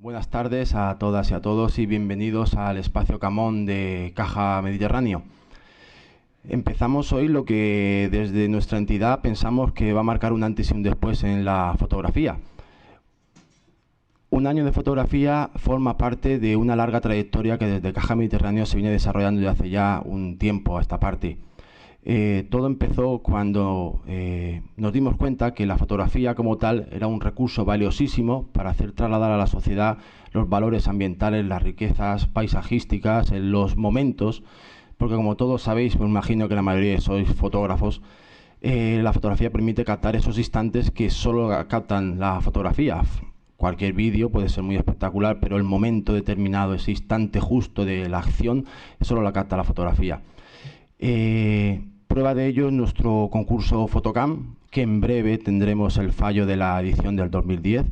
Buenas tardes a todas y a todos y bienvenidos al espacio Camón de Caja Mediterráneo. Empezamos hoy lo que desde nuestra entidad pensamos que va a marcar un antes y un después en la fotografía. Un año de fotografía forma parte de una larga trayectoria que desde Caja Mediterráneo se viene desarrollando desde hace ya un tiempo a esta parte. Todo empezó cuando nos dimos cuenta que la fotografía como tal era un recurso valiosísimo para hacer trasladar a la sociedad los valores ambientales, las riquezas paisajísticas, los momentos, porque como todos sabéis, pues imagino que la mayoría sois fotógrafos, la fotografía permite captar esos instantes que solo captan la fotografía. Cualquier vídeo puede ser muy espectacular, pero el momento determinado, ese instante justo de la acción, solo la capta la fotografía. Prueba de ello es nuestro concurso Fotocam, que en breve tendremos el fallo de la edición del 2010,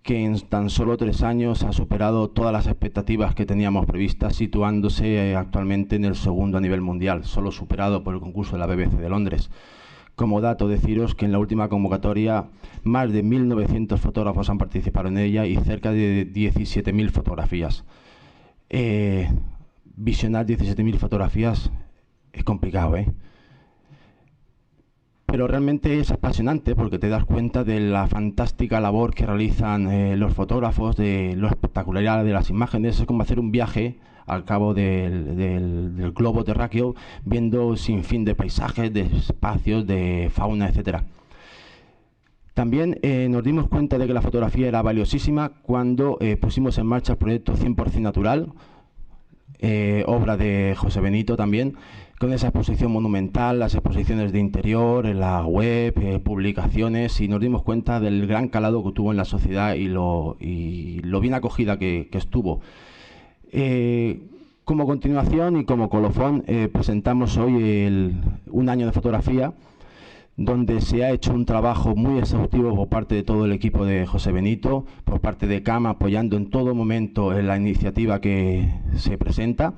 que en tan solo 3 años ha superado todas las expectativas que teníamos previstas, situándose actualmente en el segundo a nivel mundial, solo superado por el concurso de la BBC de Londres. Como dato, deciros que en la última convocatoria más de 1.900 fotógrafos han participado en ella y cerca de 17.000 fotografías. Visionar 17.000 fotografías es complicado, pero realmente es apasionante porque te das cuenta de la fantástica labor que realizan los fotógrafos, de lo espectacular de las imágenes. Es como hacer un viaje al cabo del globo terráqueo, viendo sin fin de paisajes, de espacios, de fauna, etcétera. También nos dimos cuenta de que la fotografía era valiosísima cuando pusimos en marcha el proyecto 100% Natural, obra de José Benito también, con esa exposición monumental, las exposiciones de interior, en la web, publicaciones, y nos dimos cuenta del gran calado que tuvo en la sociedad y lo bien acogida que estuvo. Como continuación y como colofón, presentamos hoy un año de fotografía, donde se ha hecho un trabajo muy exhaustivo por parte de todo el equipo de José Benito, por parte de CAM, apoyando en todo momento en la iniciativa que se presenta,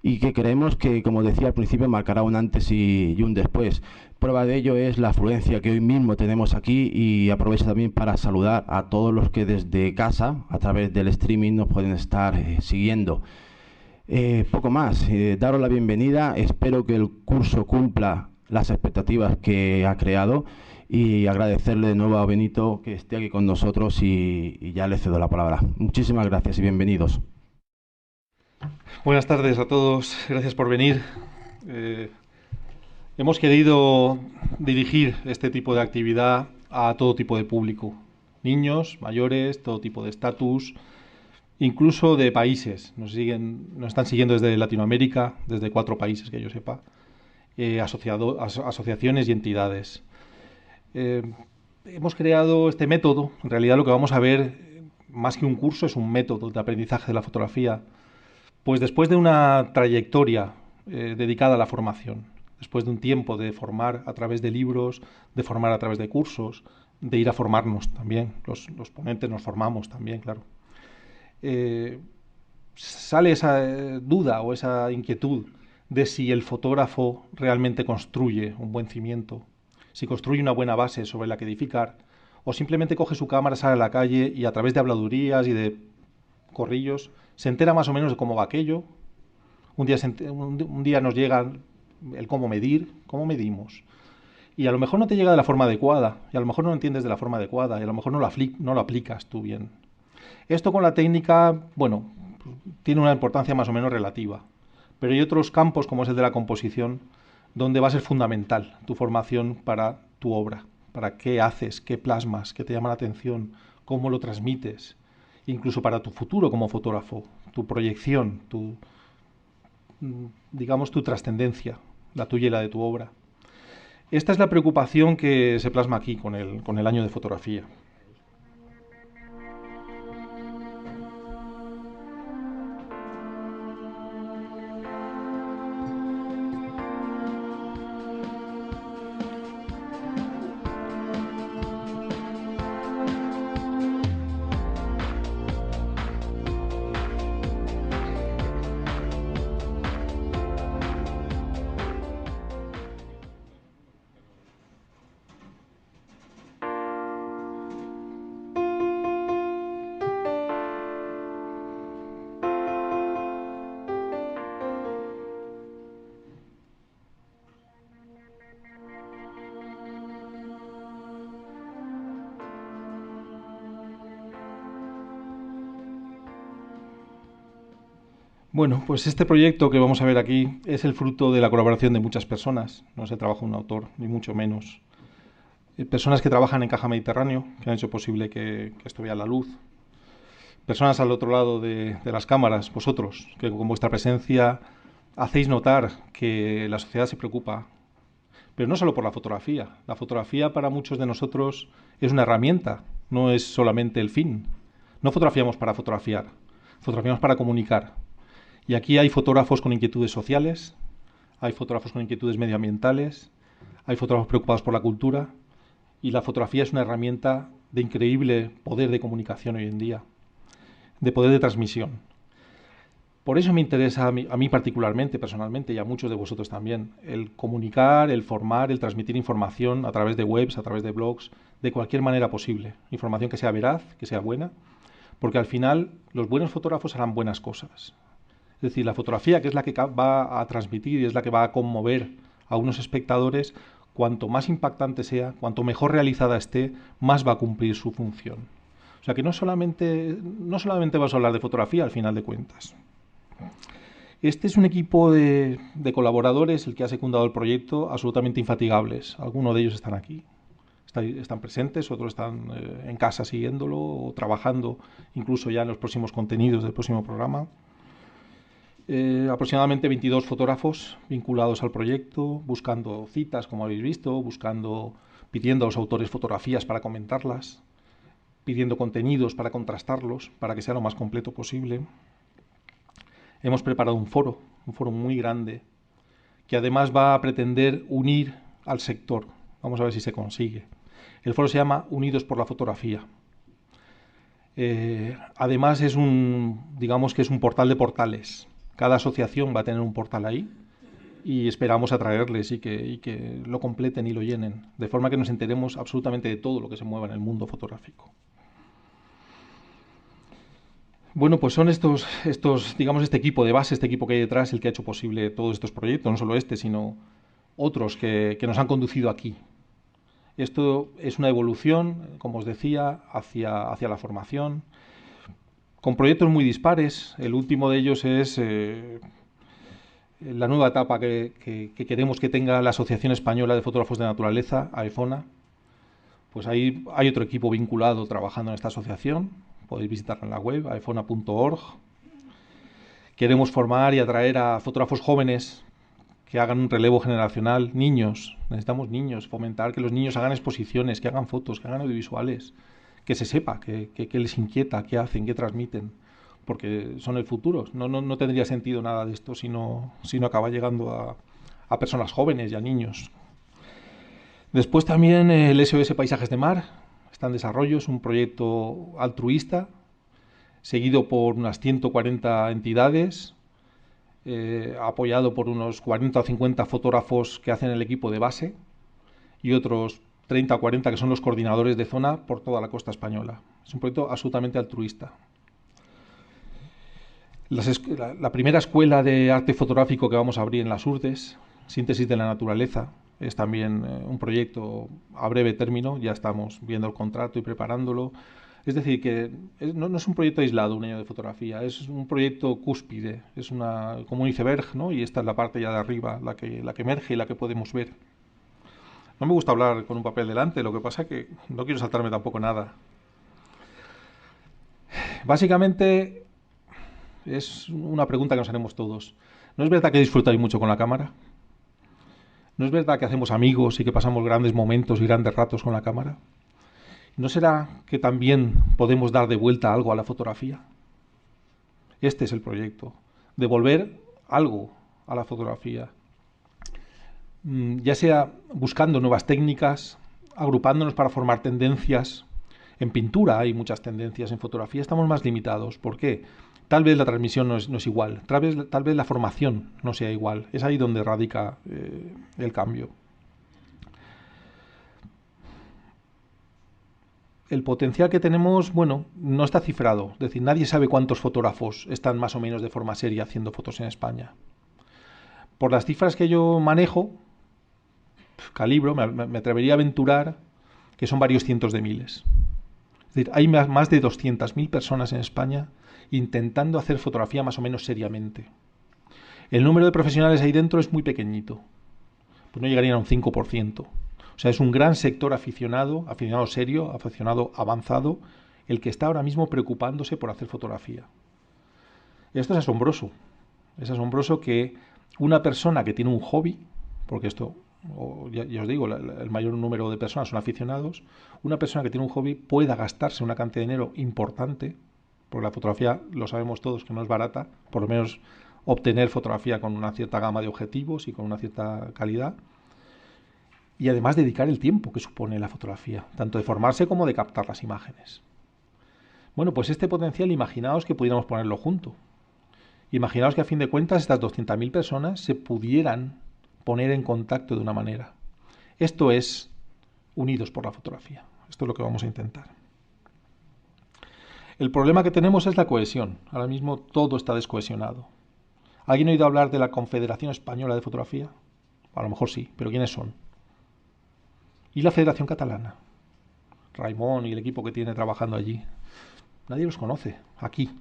y que creemos que, como decía al principio, marcará un antes y un después. Prueba de ello es la afluencia que hoy mismo tenemos aquí, y aprovecho también para saludar a todos los que desde casa, a través del streaming, nos pueden estar siguiendo. Poco más, daros la bienvenida, espero que el curso cumpla las expectativas que ha creado, y agradecerle de nuevo a Benito que esté aquí con nosotros, y ya le cedo la palabra. Muchísimas gracias y bienvenidos. Buenas tardes a todos, gracias por venir. Hemos querido dirigir este tipo de actividad a todo tipo de público, niños, mayores, todo tipo de estatus, incluso de países. Nos están siguiendo desde Latinoamérica, desde 4 países que yo sepa, asociaciones y entidades. Hemos creado este método. En realidad lo que vamos a ver, más que un curso, es un método de aprendizaje de la fotografía. Pues después de una trayectoria dedicada a la formación, después de un tiempo de formar a través de libros, de formar a través de cursos, de ir a formarnos también, los ponentes nos formamos también, claro. Sale esa duda o esa inquietud de si el fotógrafo realmente construye un buen cimiento, si construye una buena base sobre la que edificar, o simplemente coge su cámara, sale a la calle y a través de habladurías y de corrillos se entera más o menos de cómo va aquello. Un día nos llega el cómo medir, cómo medimos. Y a lo mejor no te llega de la forma adecuada, y a lo mejor no lo entiendes de la forma adecuada, y a lo mejor no lo aplicas tú bien. Esto con la técnica, bueno, tiene una importancia más o menos relativa. Pero hay otros campos, como es el de la composición, donde va a ser fundamental tu formación para tu obra, para qué haces, qué plasmas, qué te llama la atención, cómo lo transmites, incluso para tu futuro como fotógrafo, tu proyección, digamos, tu trascendencia, la tuya y la de tu obra. Esta es la preocupación que se plasma aquí con el año de fotografía. Bueno, pues este proyecto que vamos a ver aquí es el fruto de la colaboración de muchas personas. No se trabaja un autor, ni mucho menos. Personas que trabajan en Caja Mediterráneo, que han hecho posible que esto vea la luz. Personas al otro lado de las cámaras, vosotros, que con vuestra presencia hacéis notar que la sociedad se preocupa. Pero no solo por la fotografía. La fotografía para muchos de nosotros es una herramienta, no es solamente el fin. No fotografiamos para fotografiar, fotografiamos para comunicar. Y aquí hay fotógrafos con inquietudes sociales, hay fotógrafos con inquietudes medioambientales, hay fotógrafos preocupados por la cultura, y la fotografía es una herramienta de increíble poder de comunicación hoy en día, de poder de transmisión. Por eso me interesa a mí particularmente, personalmente, y a muchos de vosotros también, el comunicar, el formar, el transmitir información a través de webs, a través de blogs, de cualquier manera posible. Información que sea veraz, que sea buena, porque al final los buenos fotógrafos harán buenas cosas. Es decir, la fotografía, que es la que va a transmitir y es la que va a conmover a unos espectadores, cuanto más impactante sea, cuanto mejor realizada esté, más va a cumplir su función. O sea que no solamente vas a hablar de fotografía al final de cuentas. Este es un equipo de colaboradores, el que ha secundado el proyecto, absolutamente infatigables. Algunos de ellos están aquí, están presentes, otros están en casa siguiéndolo o trabajando incluso ya en los próximos contenidos del próximo programa. Aproximadamente 22 fotógrafos vinculados al proyecto, buscando citas, como habéis visto, pidiendo a los autores fotografías para comentarlas, pidiendo contenidos para contrastarlos, para que sea lo más completo posible. Hemos preparado un foro muy grande, que además va a pretender unir al sector. Vamos a ver si se consigue. El foro se llama Unidos por la Fotografía. Además digamos que es un portal de portales. Cada asociación va a tener un portal ahí y esperamos atraerles y que lo completen y lo llenen, de forma que nos enteremos absolutamente de todo lo que se mueva en el mundo fotográfico. Bueno, pues son digamos, este equipo de base, este equipo que hay detrás, el que ha hecho posible todos estos proyectos, no solo este, sino otros que nos han conducido aquí. Esto es una evolución, como os decía, hacia la formación, con proyectos muy dispares. El último de ellos es la nueva etapa que queremos que tenga la Asociación Española de Fotógrafos de Naturaleza, AEFONA. Pues ahí hay otro equipo vinculado trabajando en esta asociación. Podéis visitarla en la web, aefona.org. Queremos formar y atraer a fotógrafos jóvenes que hagan un relevo generacional. Niños, necesitamos niños, fomentar que los niños hagan exposiciones, que hagan fotos, que hagan audiovisuales, que se sepa qué les inquieta, qué hacen, qué transmiten, porque son el futuro. No tendría sentido nada de esto si no acaba llegando a personas jóvenes y a niños. Después también el SOS Paisajes de Mar está en desarrollo, es un proyecto altruista, seguido por unas 140 entidades, apoyado por unos 40 o 50 fotógrafos que hacen el equipo de base y otros 30 o 40 que son los coordinadores de zona por toda la costa española. Es un proyecto absolutamente altruista. La primera escuela de arte fotográfico que vamos a abrir en las Urdes, Síntesis de la Naturaleza, es también un proyecto a breve término, ya estamos viendo el contrato y preparándolo. Es decir, que no es un proyecto aislado, un año de fotografía, es un proyecto cúspide, es como un iceberg, ¿no? Y esta es la parte ya de arriba, la que emerge y la que podemos ver. No me gusta hablar con un papel delante, lo que pasa es que no quiero saltarme tampoco nada. Básicamente es una pregunta que nos haremos todos. ¿No es verdad que disfrutáis mucho con la cámara? ¿No es verdad que hacemos amigos y que pasamos grandes momentos y grandes ratos con la cámara? ¿No será que también podemos dar de vuelta algo a la fotografía? Este es el proyecto, devolver algo a la fotografía. Ya sea buscando nuevas técnicas, agrupándonos para formar tendencias. En pintura hay muchas tendencias, en fotografía estamos más limitados. ¿Por qué? Tal vez la transmisión no es igual, tal vez la formación no sea igual. Es ahí donde radica el cambio. El potencial que tenemos, bueno, no está cifrado. Es decir, nadie sabe cuántos fotógrafos están más o menos de forma seria haciendo fotos en España. Por las cifras que yo manejo, calibro, me atrevería a aventurar que son varios cientos de miles. Es decir, hay más de 200.000 personas en España intentando hacer fotografía más o menos seriamente. El número de profesionales ahí dentro es muy pequeñito, pues no llegarían a un 5%. O sea, es un gran sector aficionado, aficionado serio, aficionado avanzado, el que está ahora mismo preocupándose por hacer fotografía. Esto es asombroso. Es asombroso que una persona que tiene un hobby, porque esto, ya os digo, el mayor número de personas son aficionados, una persona que tiene un hobby pueda gastarse una cantidad de dinero importante, porque la fotografía, lo sabemos todos, que no es barata, por lo menos obtener fotografía con una cierta gama de objetivos y con una cierta calidad, y además dedicar el tiempo que supone la fotografía, tanto de formarse como de captar las imágenes. Bueno, pues este potencial, imaginaos que pudiéramos ponerlo junto. Imaginaos que a fin de cuentas estas 200.000 personas se pudieran poner en contacto de una manera. Esto es unidos por la fotografía. Esto es lo que vamos a intentar. El problema que tenemos es la cohesión. Ahora mismo todo está descohesionado. ¿Alguien ha oído hablar de la Confederación Española de Fotografía? A lo mejor sí, pero ¿quiénes son? ¿Y la Federación Catalana? Raimon y el equipo que tiene trabajando allí. Nadie los conoce, aquí.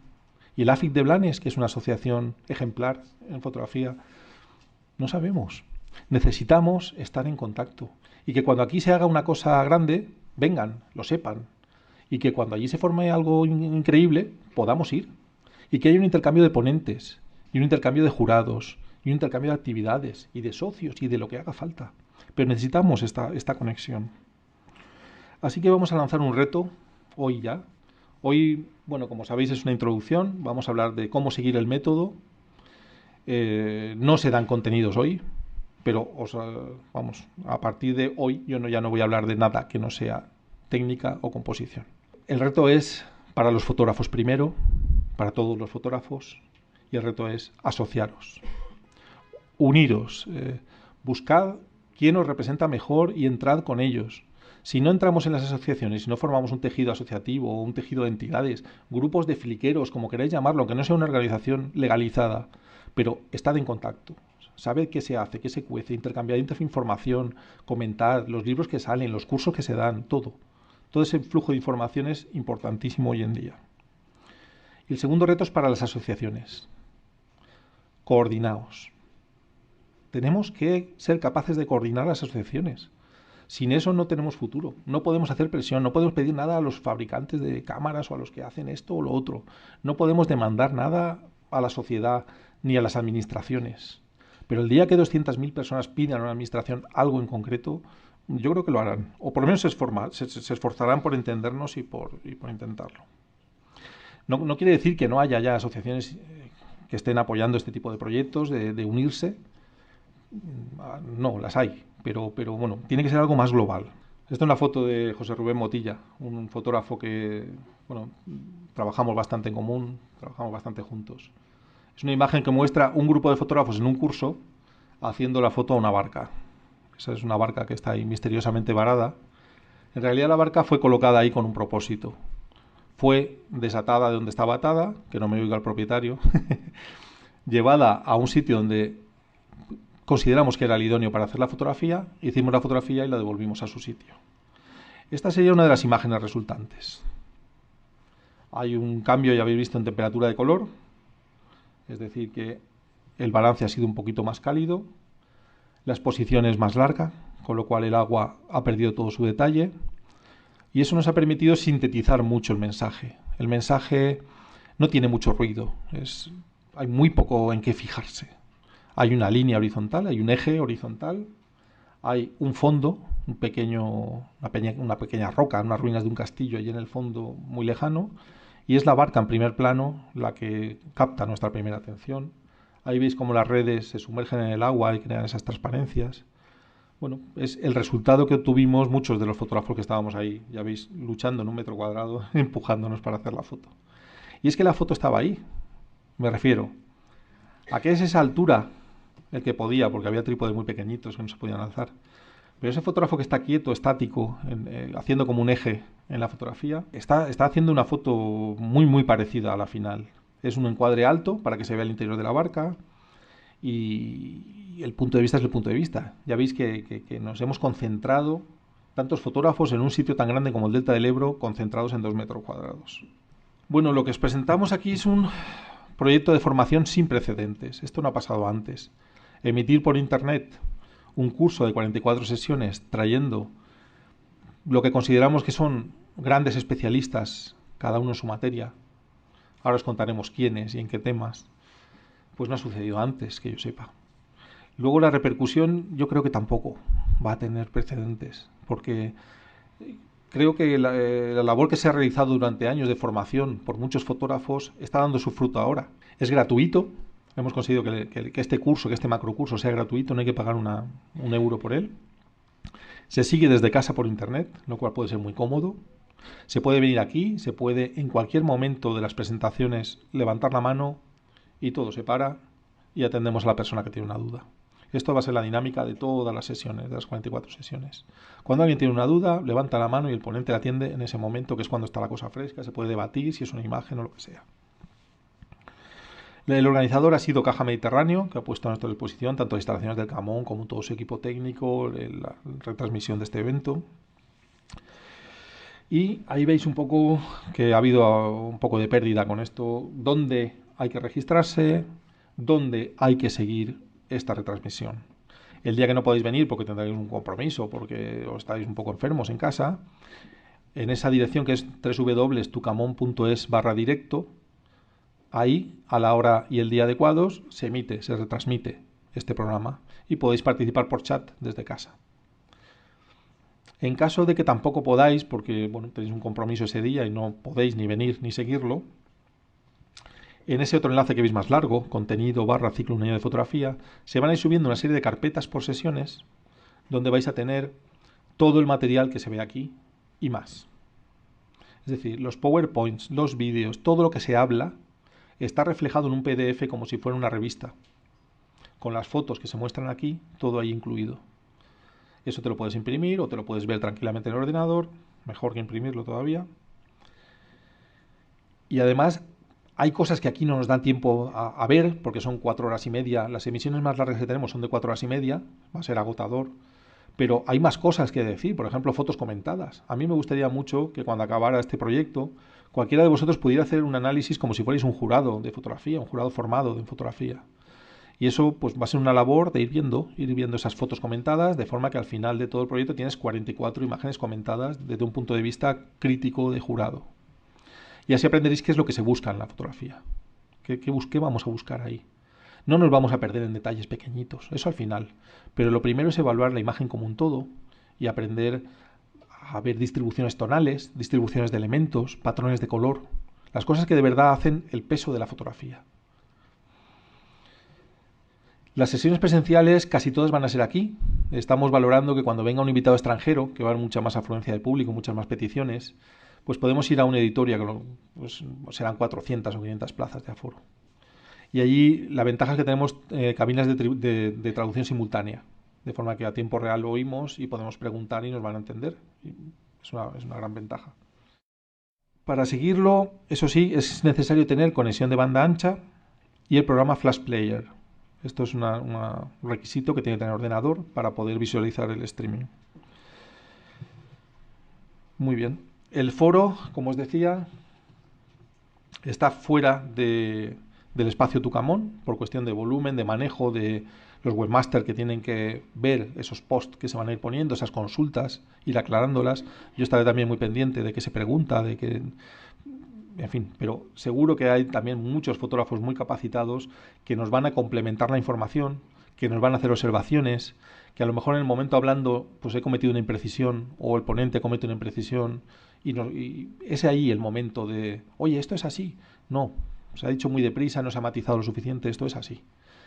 Y el AFIC de Blanes, que es una asociación ejemplar en fotografía, no sabemos. Necesitamos estar en contacto. Y que cuando aquí se haga una cosa grande, vengan, lo sepan. Y que cuando allí se forme algo increíble, podamos ir. Y que haya un intercambio de ponentes, y un intercambio de jurados, y un intercambio de actividades, y de socios, y de lo que haga falta. Pero necesitamos esta conexión. Así que vamos a lanzar un reto, hoy ya. Hoy, bueno, como sabéis, es una introducción. Vamos a hablar de cómo seguir el método. No se dan contenidos hoy, pero vamos, a partir de hoy yo ya no voy a hablar de nada que no sea técnica o composición. El reto es para los fotógrafos primero, para todos los fotógrafos, y el reto es asociaros, uniros, buscad quién os representa mejor y entrad con ellos. Si no entramos en las asociaciones, si no formamos un tejido asociativo o un tejido de entidades, grupos de fliqueros, como queráis llamarlo, aunque no sea una organización legalizada, pero estad en contacto, sabed qué se hace, qué se cuece, intercambiad información, comentad los libros que salen, los cursos que se dan, todo. Todo ese flujo de información es importantísimo hoy en día. Y el segundo reto es para las asociaciones. Coordinaos. Tenemos que ser capaces de coordinar las asociaciones. Sin eso no tenemos futuro. No podemos hacer presión, no podemos pedir nada a los fabricantes de cámaras o a los que hacen esto o lo otro. No podemos demandar nada a la sociedad ni a las administraciones. Pero el día que 200.000 personas pidan a una administración algo en concreto, yo creo que lo harán. O por lo menos se esforzarán por entendernos y por intentarlo. No quiere decir que no haya ya asociaciones que estén apoyando este tipo de proyectos, de unirse. No, las hay. Pero bueno, tiene que ser algo más global. Esta es una foto de José Rubén Motilla, un fotógrafo que, bueno, trabajamos bastante en común, trabajamos bastante juntos. Es una imagen que muestra un grupo de fotógrafos en un curso haciendo la foto a una barca. Esa es una barca que está ahí misteriosamente varada. En realidad la barca fue colocada ahí con un propósito. Fue desatada de donde estaba atada, que no me oiga el propietario, llevada a un sitio donde consideramos que era el idóneo para hacer la fotografía, hicimos la fotografía y la devolvimos a su sitio. Esta sería una de las imágenes resultantes. Hay un cambio, ya habéis visto, en temperatura de color, es decir, que el balance ha sido un poquito más cálido, la exposición es más larga, con lo cual el agua ha perdido todo su detalle, y eso nos ha permitido sintetizar mucho el mensaje. El mensaje no tiene mucho ruido, hay muy poco en qué fijarse. Hay una línea horizontal, hay un eje horizontal, hay un fondo, una pequeña roca, unas ruinas de un castillo allí en el fondo muy lejano, y es la barca en primer plano la que capta nuestra primera atención. Ahí veis cómo las redes se sumergen en el agua y crean esas transparencias. Bueno, es el resultado que obtuvimos muchos de los fotógrafos que estábamos ahí, ya veis, luchando en un metro cuadrado, empujándonos para hacer la foto. Y es que la foto estaba ahí, me refiero a que es esa altura el que podía, porque había trípodes muy pequeñitos que no se podían alzar. Pero ese fotógrafo que está quieto, estático, haciendo como un eje en la fotografía, está haciendo una foto muy, muy parecida a la final. Es un encuadre alto para que se vea el interior de la barca y el punto de vista es el punto de vista. Ya veis que nos hemos concentrado tantos fotógrafos en un sitio tan grande como el Delta del Ebro, concentrados en 2 metros cuadrados. Bueno, lo que os presentamos aquí es un proyecto de formación sin precedentes. Esto no ha pasado antes. Emitir por internet un curso de 44 sesiones trayendo lo que consideramos que son grandes especialistas, cada uno en su materia. Ahora os contaremos quiénes y en qué temas. Pues no ha sucedido antes, que yo sepa. Luego la repercusión yo creo que tampoco va a tener precedentes, porque creo que la labor que se ha realizado durante años de formación por muchos fotógrafos está dando su fruto ahora. Es gratuito, hemos conseguido que este curso, que este macrocurso sea gratuito, no hay que pagar un euro por él. Se sigue desde casa por internet, lo cual puede ser muy cómodo. Se puede venir aquí, se puede en cualquier momento de las presentaciones levantar la mano y todo se para y atendemos a la persona que tiene una duda. Esto va a ser la dinámica de todas las sesiones, de las 44 sesiones. Cuando alguien tiene una duda, levanta la mano y el ponente la atiende en ese momento, que es cuando está la cosa fresca, se puede debatir si es una imagen o lo que sea. El organizador ha sido Caja Mediterráneo, que ha puesto a nuestra disposición tanto las instalaciones del Camón como todo su equipo técnico, la retransmisión de este evento. Y ahí veis un poco que ha habido un poco de pérdida con esto, dónde hay que registrarse, dónde hay que seguir esta retransmisión. El día que no podéis venir porque tendréis un compromiso, porque os estáis un poco enfermos en casa, en esa dirección que es www.tucamon.es/directo, ahí, a la hora y el día adecuados, se retransmite este programa y podéis participar por chat desde casa. En caso de que tampoco podáis, porque bueno, tenéis un compromiso ese día y no podéis ni venir ni seguirlo, en ese otro enlace que veis más largo, contenido/ciclo un año de fotografía, se van a ir subiendo una serie de carpetas por sesiones donde vais a tener todo el material que se ve aquí y más. Es decir, los PowerPoints, los vídeos, todo lo que se habla está reflejado en un PDF como si fuera una revista. Con las fotos que se muestran aquí, todo ahí incluido. Eso te lo puedes imprimir o te lo puedes ver tranquilamente en el ordenador, mejor que imprimirlo todavía. Y además hay cosas que aquí no nos dan tiempo a ver, porque son 4 horas y media. Las emisiones más largas que tenemos son de 4 horas y media, va a ser agotador. Pero hay más cosas que decir, por ejemplo, fotos comentadas. A mí me gustaría mucho que cuando acabara este proyecto, cualquiera de vosotros pudiera hacer un análisis como si fuerais un jurado de fotografía, un jurado formado en fotografía. Y eso pues va a ser una labor de ir viendo esas fotos comentadas, de forma que al final de todo el proyecto tienes 44 imágenes comentadas desde un punto de vista crítico de jurado. Y así aprenderéis qué es lo que se busca en la fotografía. ¿Qué vamos a buscar ahí? No nos vamos a perder en detalles pequeñitos, eso al final. Pero lo primero es evaluar la imagen como un todo y aprender a ver distribuciones tonales, distribuciones de elementos, patrones de color, las cosas que de verdad hacen el peso de la fotografía. Las sesiones presenciales casi todas van a ser aquí. Estamos valorando que cuando venga un invitado extranjero, que va a haber mucha más afluencia de público, muchas más peticiones, pues podemos ir a una editoria, que pues serán 400 o 500 plazas de aforo. Y allí la ventaja es que tenemos cabinas de traducción simultánea, de forma que a tiempo real lo oímos y podemos preguntar y nos van a entender. Es una gran ventaja. Para seguirlo, eso sí, es necesario tener conexión de banda ancha y el programa Flash Player. Esto es un requisito que tiene que tener ordenador para poder visualizar el streaming. Muy bien. El foro, como os decía, está fuera del espacio Tucamón, por cuestión de volumen, de manejo, de los webmasters que tienen que ver esos posts que se van a ir poniendo, esas consultas, ir aclarándolas. Yo estaré también muy pendiente de qué se pregunta, de qué... En fin, pero seguro que hay también muchos fotógrafos muy capacitados que nos van a complementar la información, que nos van a hacer observaciones, que a lo mejor en el momento hablando pues he cometido una imprecisión o el ponente comete una imprecisión y es ahí el momento de, oye, esto es así. No, se ha dicho muy deprisa, no se ha matizado lo suficiente, esto es así.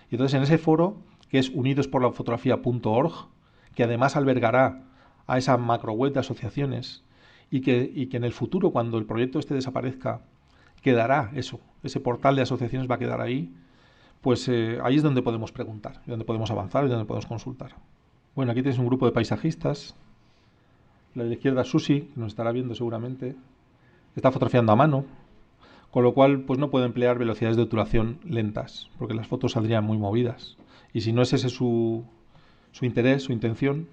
Y entonces en ese foro, que es unidosporlafotografía.org, que además albergará a esa macro web de asociaciones y que en el futuro, cuando el proyecto este desaparezca, quedará eso, ese portal de asociaciones va a quedar ahí, pues ahí es donde podemos preguntar, donde podemos avanzar y donde podemos consultar. Bueno, aquí tenéis un grupo de paisajistas. La de la izquierda, Susi, que nos estará viendo seguramente, está fotografiando a mano, con lo cual pues no puede emplear velocidades de obturación lentas, porque las fotos saldrían muy movidas. Y si no es ese su interés, su intención,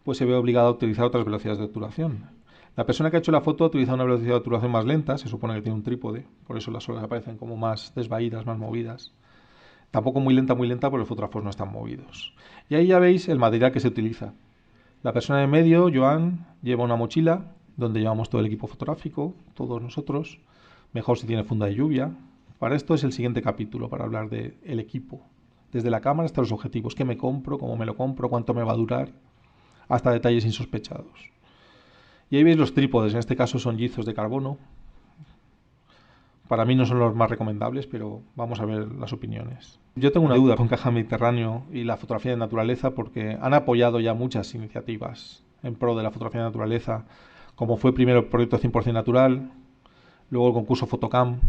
pues se ve obligado a utilizar otras velocidades de obturación. La persona que ha hecho la foto ha utilizado una velocidad de obturación más lenta, se supone que tiene un trípode, por eso las olas aparecen como más desvaídas, más movidas. Tampoco muy lenta, porque los fotógrafos no están movidos. Y ahí ya veis el material que se utiliza. La persona en medio, Joan, lleva una mochila donde llevamos todo el equipo fotográfico, todos nosotros. Mejor si tiene funda de lluvia. Para esto es el siguiente capítulo, para hablar del equipo. Desde la cámara hasta los objetivos. ¿Qué me compro? ¿Cómo me lo compro? ¿Cuánto me va a durar? Hasta detalles insospechados. Y ahí veis los trípodes. En este caso son yizos de carbono. Para mí no son los más recomendables, pero vamos a ver las opiniones. Yo tengo una duda con Caja Mediterráneo y la fotografía de naturaleza porque han apoyado ya muchas iniciativas en pro de la fotografía de naturaleza, como fue primero el proyecto 100% natural, luego el concurso Fotocam,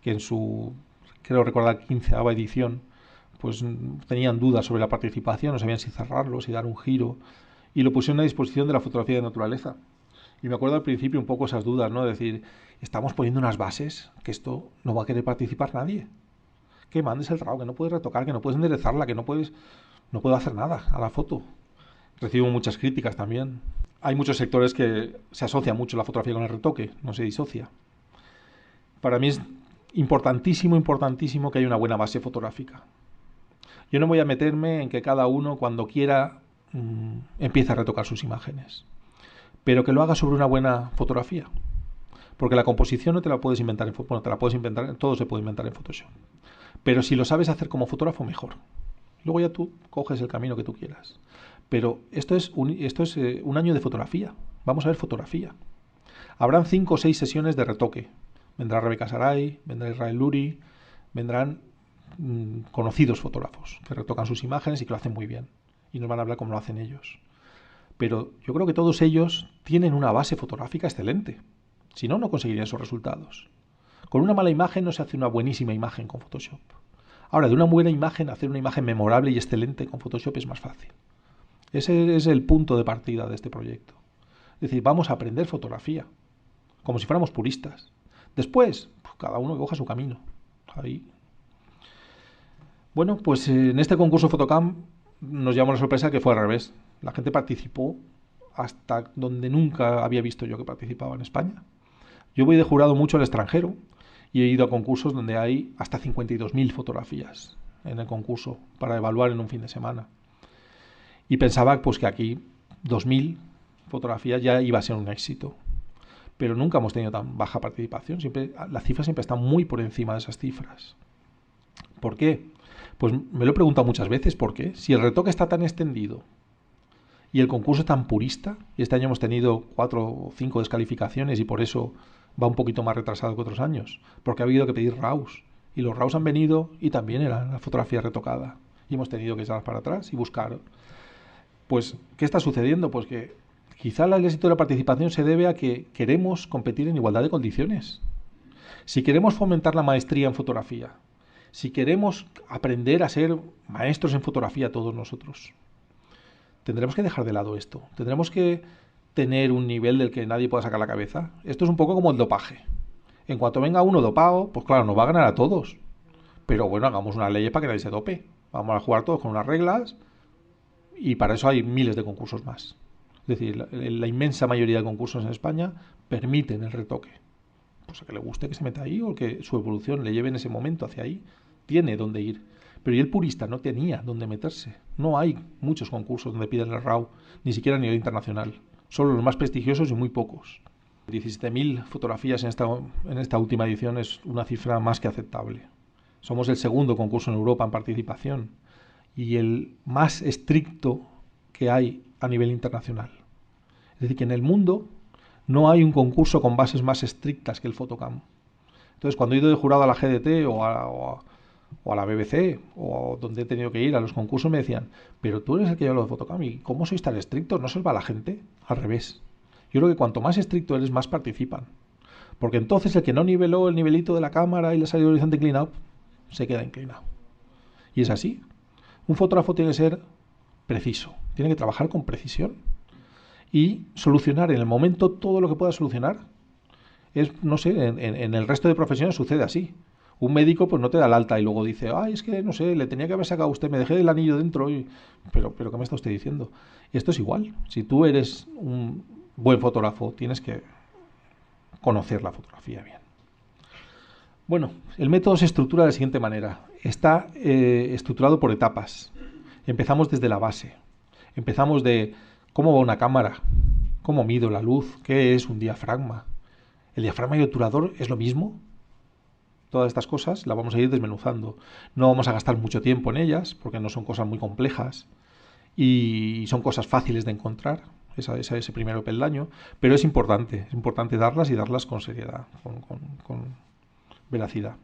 que en su, creo recordar, 15ª edición, pues tenían dudas sobre la participación, no sabían si cerrarlo, si dar un giro, y lo pusieron a disposición de la fotografía de naturaleza. Y me acuerdo al principio un poco esas dudas, ¿no? De decir, estamos poniendo unas bases que esto no va a querer participar nadie. Que mandes el RAW, que no puedes retocar, que no puedes enderezarla, que no puedo hacer nada a la foto. Recibo muchas críticas también. Hay muchos sectores que se asocia mucho la fotografía con el retoque, no se disocia. Para mí es importantísimo que haya una buena base fotográfica. Yo no voy a meterme en que cada uno cuando quiera empiece a retocar sus imágenes, pero que lo haga sobre una buena fotografía. Porque la composición no te la puedes inventar te la puedes inventar, todo se puede inventar en Photoshop. Pero si lo sabes hacer como fotógrafo, mejor. Luego ya tú coges el camino que tú quieras. Pero esto es un año de fotografía. Vamos a ver fotografía. Habrán 5 o 6 sesiones de retoque. Vendrá Rebeca Saray, vendrá Israel Luri, vendrán conocidos fotógrafos que retocan sus imágenes y que lo hacen muy bien. Y nos van a hablar cómo lo hacen ellos. Pero yo creo que todos ellos tienen una base fotográfica excelente. Si no, no conseguirían esos resultados. Con una mala imagen no se hace una buenísima imagen con Photoshop. Ahora, de una buena imagen, hacer una imagen memorable y excelente con Photoshop es más fácil. Ese es el punto de partida de este proyecto. Es decir, vamos a aprender fotografía, como si fuéramos puristas. Después, pues, cada uno que coja su camino. Ahí. Bueno, pues en este concurso Fotocam nos llamó la sorpresa que fue al revés. La gente participó hasta donde nunca había visto yo que participaba en España. Yo voy de jurado mucho al extranjero y he ido a concursos donde hay hasta 52.000 fotografías en el concurso para evaluar en un fin de semana. Y pensaba pues que aquí 2.000 fotografías ya iba a ser un éxito. Pero nunca hemos tenido tan baja participación. Las cifras siempre están muy por encima de esas cifras. ¿Por qué? Pues me lo he preguntado muchas veces. ¿Por qué? Si el retoque está tan extendido y el concurso es tan purista, y este año hemos tenido 4 o 5 descalificaciones y por eso va un poquito más retrasado que otros años, porque ha habido que pedir RAWs, y los RAWs han venido y también era la fotografía retocada, y hemos tenido que echarlas para atrás y buscar. Pues, ¿qué está sucediendo? Pues que quizá el éxito de la participación se debe a que queremos competir en igualdad de condiciones. Si queremos fomentar la maestría en fotografía, si queremos aprender a ser maestros en fotografía todos nosotros, tendremos que dejar de lado esto. Tendremos que tener un nivel del que nadie pueda sacar la cabeza. Esto es un poco como el dopaje. En cuanto venga uno dopado, pues claro, nos va a ganar a todos. Pero bueno, hagamos una ley para que nadie se dope. Vamos a jugar todos con unas reglas y para eso hay miles de concursos más. Es decir, la inmensa mayoría de concursos en España permiten el retoque. Pues a que le guste que se meta ahí o que su evolución le lleve en ese momento hacia ahí, tiene dónde ir. Pero y el purista no tenía dónde meterse. No hay muchos concursos donde piden el RAW, ni siquiera a nivel internacional. Solo los más prestigiosos y muy pocos. 17.000 fotografías en esta última edición es una cifra más que aceptable. Somos el segundo concurso en Europa en participación y el más estricto que hay a nivel internacional. Es decir, que en el mundo no hay un concurso con bases más estrictas que el Fotocam. Entonces, cuando he ido de jurado a la GDT o a la BBC o donde he tenido que ir a los concursos, me decían, pero tú eres el que lleva lo de Fotocam y ¿cómo sois tan estrictos? ¿No se os va la gente? Al revés. Yo creo que cuanto más estricto eres, más participan. Porque entonces el que no niveló el nivelito de la cámara y le salió el horizonte inclinado, se queda inclinado. Y es así. Un fotógrafo tiene que ser preciso, tiene que trabajar con precisión y solucionar en el momento todo lo que pueda solucionar. No sé, en el resto de profesiones sucede así. Un médico pues no te da el alta y luego dice, ay, es que no sé, le tenía que haber sacado a usted, me dejé el anillo dentro. Pero ¿qué me está usted diciendo? Y esto es igual. Si tú eres un buen fotógrafo, tienes que conocer la fotografía bien. Bueno, el método se estructura de la siguiente manera. Está estructurado por etapas. Empezamos desde la base. Empezamos de cómo va una cámara, cómo mido la luz, qué es un diafragma. ¿El diafragma y el obturador es lo mismo? Todas estas cosas las vamos a ir desmenuzando. No vamos a gastar mucho tiempo en ellas, porque no son cosas muy complejas y son cosas fáciles de encontrar, ese primer peldaño, pero es importante darlas y darlas con seriedad, con veracidad.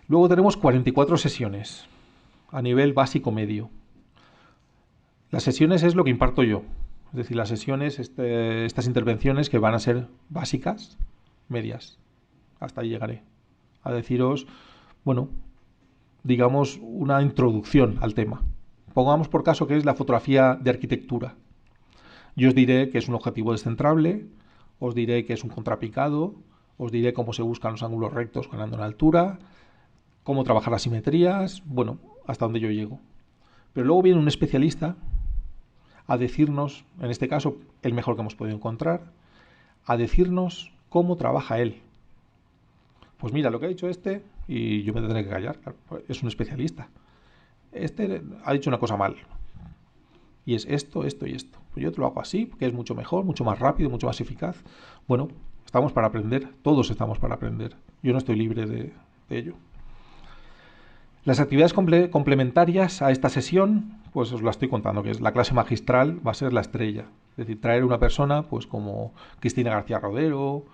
Luego tenemos 44 sesiones a nivel básico medio. Las sesiones es lo que imparto yo, es decir, las sesiones, estas intervenciones que van a ser básicas, medias. Hasta ahí llegaré a deciros, bueno, digamos, una introducción al tema. Pongamos por caso que es la fotografía de arquitectura. Yo os diré que es un objetivo descentrable, os diré que es un contrapicado, os diré cómo se buscan los ángulos rectos ganando en altura, cómo trabajar las simetrías, bueno, hasta donde yo llego. Pero luego viene un especialista a decirnos, en este caso, el mejor que hemos podido encontrar, a decirnos cómo trabaja él. Pues mira, lo que ha dicho este, y yo me tendré que callar, es un especialista. Este ha dicho una cosa mal. Y es esto, esto y esto. Pues yo te lo hago así, que es mucho mejor, mucho más rápido, mucho más eficaz. Bueno, estamos para aprender, todos estamos para aprender. Yo no estoy libre de ello. Las actividades complementarias a esta sesión, pues os la estoy contando, que es la clase magistral, va a ser la estrella. Es decir, traer una persona pues como Cristina García Rodero,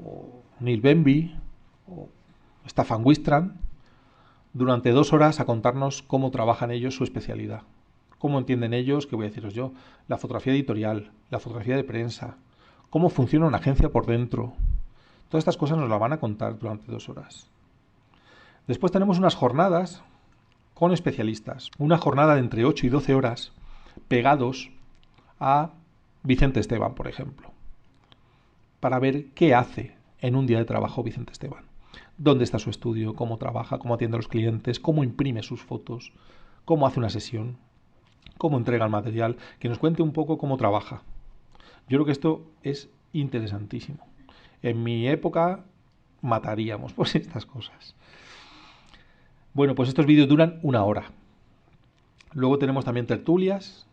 o Neil Benby, o Staffan Wistran, durante 2 horas a contarnos cómo trabajan ellos su especialidad. Cómo entienden ellos, que voy a deciros yo, la fotografía editorial, la fotografía de prensa, cómo funciona una agencia por dentro. Todas estas cosas nos las van a contar durante 2 horas. Después tenemos unas jornadas con especialistas. Una jornada de entre 8 y 12 horas pegados a Vicente Esteban, por ejemplo, para ver qué hace en un día de trabajo Vicente Esteban. Dónde está su estudio, cómo trabaja, cómo atiende a los clientes, cómo imprime sus fotos, cómo hace una sesión, cómo entrega el material, que nos cuente un poco cómo trabaja. Yo creo que esto es interesantísimo. En mi época mataríamos por estas cosas. Bueno, pues estos vídeos duran 1 hora. Luego tenemos también tertulias,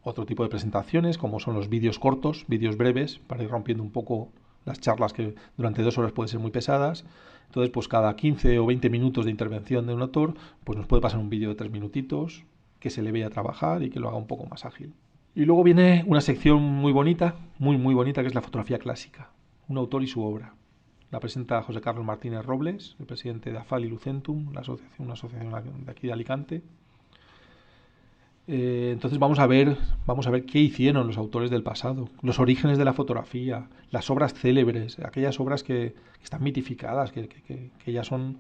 otro tipo de presentaciones, como son los vídeos cortos, vídeos breves, para ir rompiendo un poco las charlas que durante 2 horas pueden ser muy pesadas. Entonces, pues cada 15 o 20 minutos de intervención de un autor, pues nos puede pasar un vídeo de 3 minutitos, que se le vea trabajar y que lo haga un poco más ágil. Y luego viene una sección muy bonita, muy bonita, que es la fotografía clásica, un autor y su obra. La presenta José Carlos Martínez Robles, el presidente de AFAL y Lucentum, una asociación de aquí de Alicante. Entonces vamos a ver qué hicieron los autores del pasado, los orígenes de la fotografía, las obras célebres, aquellas obras que están mitificadas, que ya son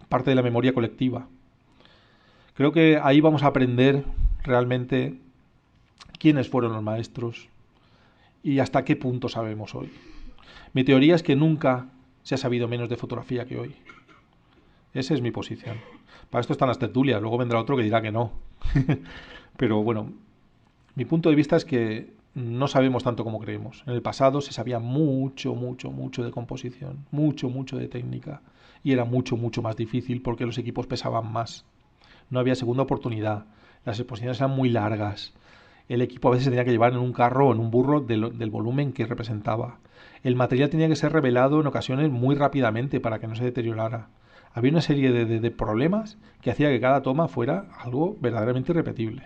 parte de la memoria colectiva. Creo que ahí vamos a aprender realmente quiénes fueron los maestros y hasta qué punto sabemos hoy. Mi teoría es que nunca se ha sabido menos de fotografía que hoy. Esa es mi posición. Para esto están las tertulias, luego vendrá otro que dirá que no. Pero bueno, mi punto de vista es que no sabemos tanto como creemos. En el pasado se sabía mucho de composición, mucho de técnica, y era mucho más difícil porque los equipos pesaban más. No había segunda oportunidad, las exposiciones eran muy largas, el equipo a veces se tenía que llevar en un carro o en un burro del volumen que representaba. El material tenía que ser revelado en ocasiones muy rápidamente para que no se deteriorara. Había una serie de problemas que hacía que cada toma fuera algo verdaderamente irrepetible.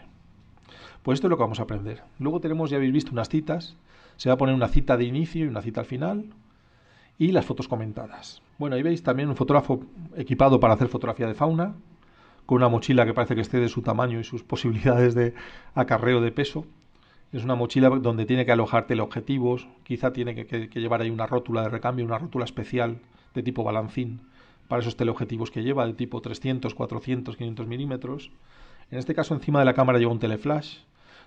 Pues esto es lo que vamos a aprender. Luego tenemos, ya habéis visto, unas citas. Se va a poner una cita de inicio y una cita al final. Y las fotos comentadas. Bueno, ahí veis también un fotógrafo equipado para hacer fotografía de fauna, con una mochila que parece que esté de su tamaño y sus posibilidades de acarreo de peso. Es una mochila donde tiene que alojar teleobjetivos, quizá tiene que llevar ahí una rótula de recambio, una rótula especial de tipo balancín para esos teleobjetivos que lleva, de tipo 300, 400, 500 milímetros. En este caso encima de la cámara lleva un teleflash.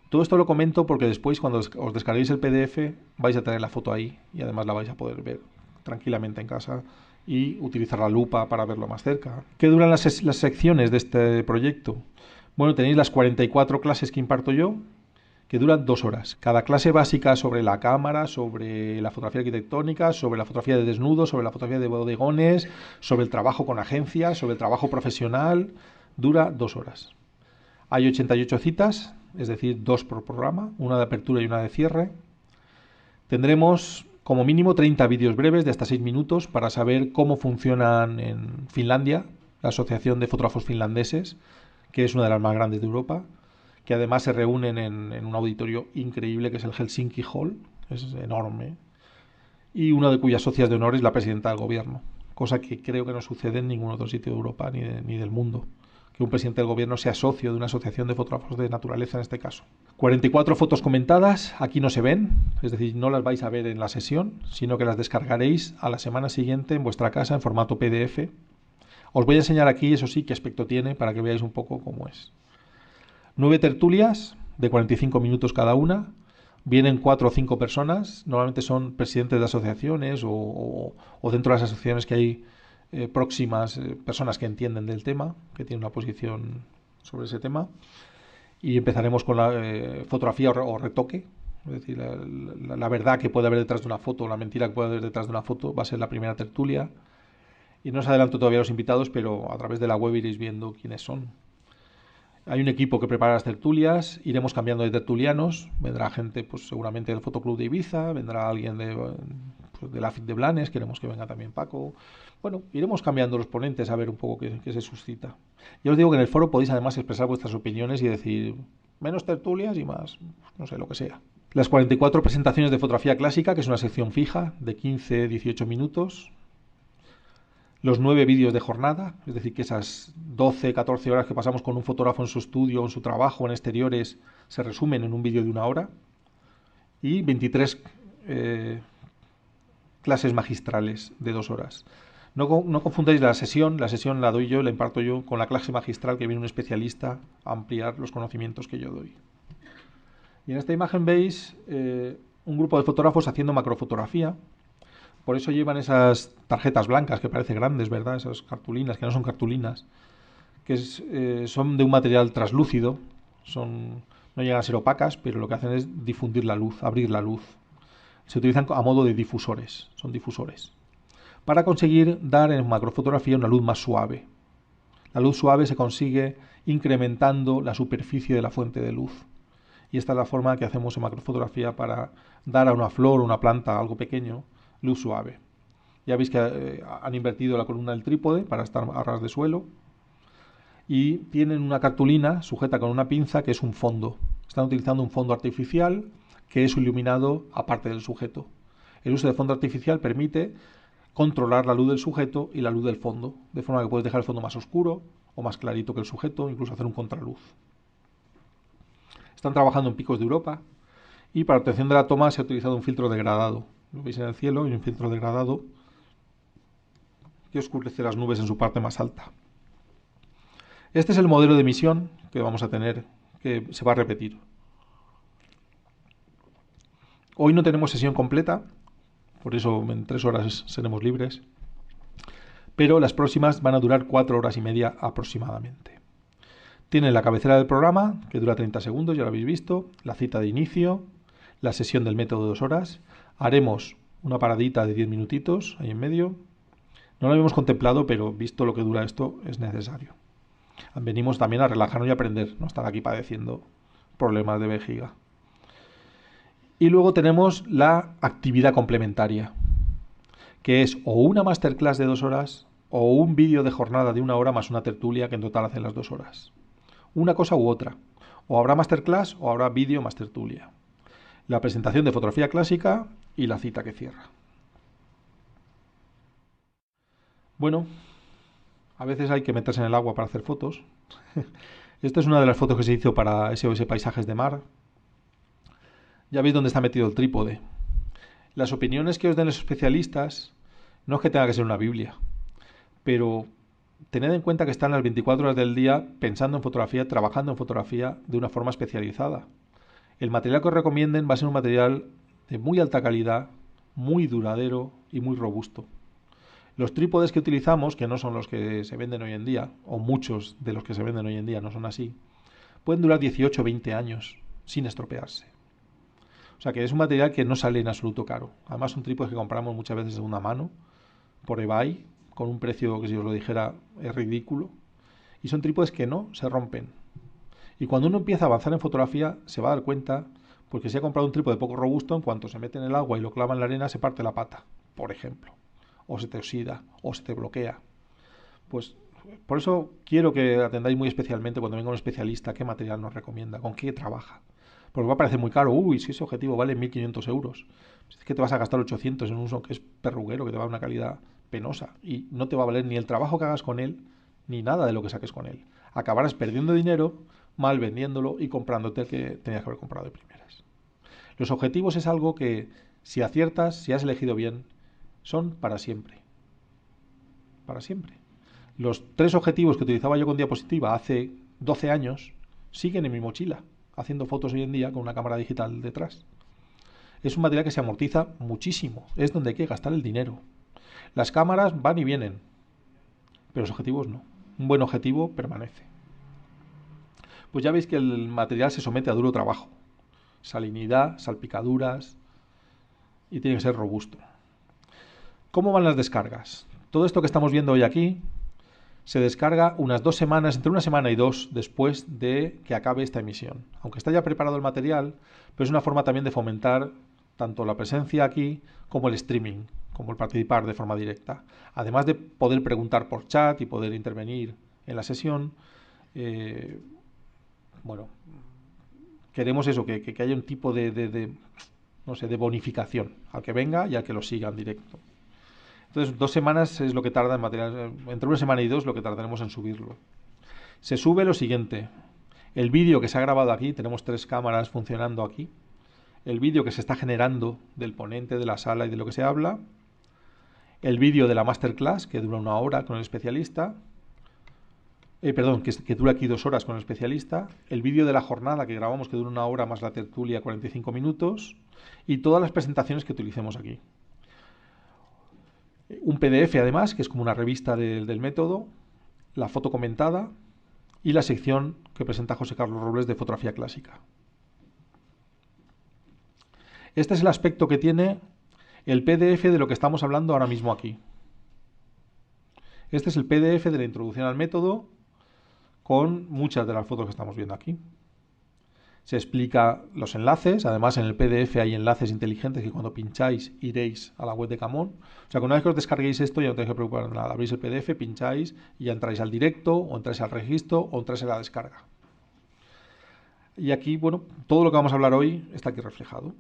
Todo esto lo comento porque después cuando os descarguéis el PDF vais a tener la foto ahí y además la vais a poder ver tranquilamente en casa y utilizar la lupa para verlo más cerca. ¿Qué duran las secciones de este proyecto? Bueno, tenéis las 44 clases que imparto yo, que duran 2 horas. Cada clase básica sobre la cámara, sobre la fotografía arquitectónica, sobre la fotografía de desnudos, sobre la fotografía de bodegones, sobre el trabajo con agencias, sobre el trabajo profesional, dura 2 horas. Hay 88 citas, es decir, 2 por programa, una de apertura y una de cierre. Tendremos como mínimo 30 vídeos breves de hasta 6 minutos para saber cómo funcionan en Finlandia, la Asociación de Fotógrafos Finlandeses, que es una de las más grandes de Europa, que además se reúnen en un auditorio increíble que es el Helsinki Hall, es enorme, y una de cuyas socias de honor es la presidenta del gobierno, cosa que creo que no sucede en ningún otro sitio de Europa ni del mundo, que un presidente del gobierno sea socio de una asociación de fotógrafos de naturaleza en este caso. 44 fotos comentadas, aquí no se ven, es decir, no las vais a ver en la sesión, sino que las descargaréis a la semana siguiente en vuestra casa en formato PDF. Os voy a enseñar aquí, eso sí, qué aspecto tiene para que veáis un poco cómo es. 9 tertulias de 45 minutos cada una. Vienen 4 o 5 personas. Normalmente son presidentes de asociaciones o dentro de las asociaciones que hay próximas personas que entienden del tema, que tienen una posición sobre ese tema. Y empezaremos con la fotografía o retoque. Es decir, la verdad que puede haber detrás de una foto, la mentira que puede haber detrás de una foto, va a ser la primera tertulia. Y no os adelanto todavía los invitados, pero a través de la web iréis viendo quiénes son. Hay un equipo que prepara las tertulias, iremos cambiando de tertulianos, vendrá gente pues seguramente del Fotoclub de Ibiza, vendrá alguien de la FIT de Blanes, queremos que venga también Paco. Bueno, iremos cambiando los ponentes a ver un poco qué se suscita. Ya os digo que en el foro podéis además expresar vuestras opiniones y decir menos tertulias y más, no sé, lo que sea. Las 44 presentaciones de fotografía clásica, que es una sección fija de 15-18 minutos. Los 9 vídeos de jornada, es decir, que esas 12-14 horas que pasamos con un fotógrafo en su estudio, en su trabajo, en exteriores, se resumen en un vídeo de 1 hora. Y 23 clases magistrales de 2 horas. No confundáis la sesión la doy yo, la imparto yo, con la clase magistral que viene un especialista a ampliar los conocimientos que yo doy. Y en esta imagen veis un grupo de fotógrafos haciendo macrofotografía. Por eso llevan esas tarjetas blancas que parecen grandes, ¿verdad? Esas cartulinas, que no son cartulinas, que son de un material translúcido, no llegan a ser opacas, pero lo que hacen es difundir la luz, abrir la luz. Se utilizan a modo de difusores, son difusores, para conseguir dar en macrofotografía una luz más suave. La luz suave se consigue incrementando la superficie de la fuente de luz. Y esta es la forma que hacemos en macrofotografía para dar a una flor o una planta, algo pequeño, luz suave. Ya veis que han invertido la columna del trípode para estar a ras de suelo y tienen una cartulina sujeta con una pinza que es un fondo. Están utilizando un fondo artificial que es iluminado aparte del sujeto. El uso de fondo artificial permite controlar la luz del sujeto y la luz del fondo, de forma que puedes dejar el fondo más oscuro o más clarito que el sujeto, incluso hacer un contraluz. Están trabajando en picos de Europa y para obtención de la toma se ha utilizado un filtro degradado. Lo veis en el cielo y un filtro degradado que oscurece las nubes en su parte más alta. Este es el modelo de emisión que vamos a tener, que se va a repetir. Hoy no tenemos sesión completa, por eso en 3 horas seremos libres, pero las próximas van a durar 4 horas y media aproximadamente. Tienen la cabecera del programa, que dura 30 segundos, ya lo habéis visto, la cita de inicio, la sesión del método de 2 horas. Haremos una paradita de 10 minutitos ahí en medio. No lo habíamos contemplado, pero visto lo que dura esto, es necesario. Venimos también a relajarnos y aprender, no estar aquí padeciendo problemas de vejiga. Y luego tenemos la actividad complementaria, que es o una masterclass de 2 horas o un vídeo de jornada de 1 hora más una tertulia que en total hacen las 2 horas. Una cosa u otra. O habrá masterclass o habrá vídeo más tertulia. La presentación de fotografía clásica y la cita que cierra. Bueno, a veces hay que meterse en el agua para hacer fotos. Esta es una de las fotos que se hizo para SOS Paisajes de Mar. Ya veis dónde está metido el trípode. Las opiniones que os den los especialistas no es que tenga que ser una Biblia, pero tened en cuenta que están las 24 horas del día pensando en fotografía, trabajando en fotografía de una forma especializada. El material que os recomienden va a ser un material de muy alta calidad, muy duradero y muy robusto. Los trípodes que utilizamos, que no son los que se venden hoy en día, o muchos de los que se venden hoy en día no son así, pueden durar 18 o 20 años sin estropearse. O sea que es un material que no sale en absoluto caro. Además son trípodes que compramos muchas veces de segunda mano, por eBay, con un precio que, si os lo dijera, es ridículo. Y son trípodes que no se rompen. Y cuando uno empieza a avanzar en fotografía, se va a dar cuenta, porque si ha comprado un trípode poco robusto, en cuanto se mete en el agua y lo clava en la arena, se parte la pata, por ejemplo. O se te oxida, o se te bloquea. Pues por eso quiero que atendáis muy especialmente cuando venga un especialista qué material nos recomienda, con qué trabaja. Porque va a parecer muy caro. Uy, si ese objetivo vale 1.500 euros. Es que te vas a gastar 800 en un uso que es perruguero, que te va a dar una calidad penosa. Y no te va a valer ni el trabajo que hagas con él, ni nada de lo que saques con él. Acabarás perdiendo dinero, mal vendiéndolo y comprándote el que tenías que haber comprado de primeras. Los objetivos es algo que, si aciertas, si has elegido bien, son para siempre. Para siempre. Los 3 objetivos que utilizaba yo con diapositiva hace 12 años siguen en mi mochila, haciendo fotos hoy en día con una cámara digital detrás. Es un material que se amortiza muchísimo, es donde hay que gastar el dinero. Las cámaras van y vienen, pero los objetivos no. Un buen objetivo permanece. Pues ya veis que el material se somete a duro trabajo. Salinidad, salpicaduras, y tiene que ser robusto. ¿Cómo van las descargas? Todo esto que estamos viendo hoy aquí se descarga unas 2 semanas, entre 1 semana y 2 después de que acabe esta emisión. Aunque está ya preparado el material, pero es una forma también de fomentar tanto la presencia aquí como el streaming, como el participar de forma directa. Además de poder preguntar por chat y poder intervenir en la sesión, bueno, queremos eso, que haya un tipo no sé, de bonificación al que venga y al que lo siga en directo. Entonces, 2 semanas es lo que tarda en material, entre 1 semana y 2 lo que tardaremos en subirlo. Se sube lo siguiente: el vídeo que se ha grabado aquí, tenemos 3 cámaras funcionando aquí, el vídeo que se está generando del ponente, de la sala y de lo que se habla, el vídeo de la masterclass, que dura 1 hora con el especialista, que dura aquí 2 horas con el especialista, el vídeo de la jornada que grabamos, que dura 1 hora más la tertulia, 45 minutos, y todas las presentaciones que utilicemos aquí. Un PDF además, que es como una revista del método, la foto comentada y la sección que presenta José Carlos Robles de fotografía clásica. Este es el aspecto que tiene el PDF de lo que estamos hablando ahora mismo aquí. Este es el PDF de la introducción al método con muchas de las fotos que estamos viendo aquí. Se explica los enlaces, además en el PDF hay enlaces inteligentes que cuando pincháis iréis a la web de Camón. O sea que una vez que os descarguéis esto ya no tenéis que preocupar de nada, abrís el PDF, pincháis y ya entráis al directo o entráis al registro o entráis en la descarga. Y aquí, bueno, todo lo que vamos a hablar hoy está aquí reflejado.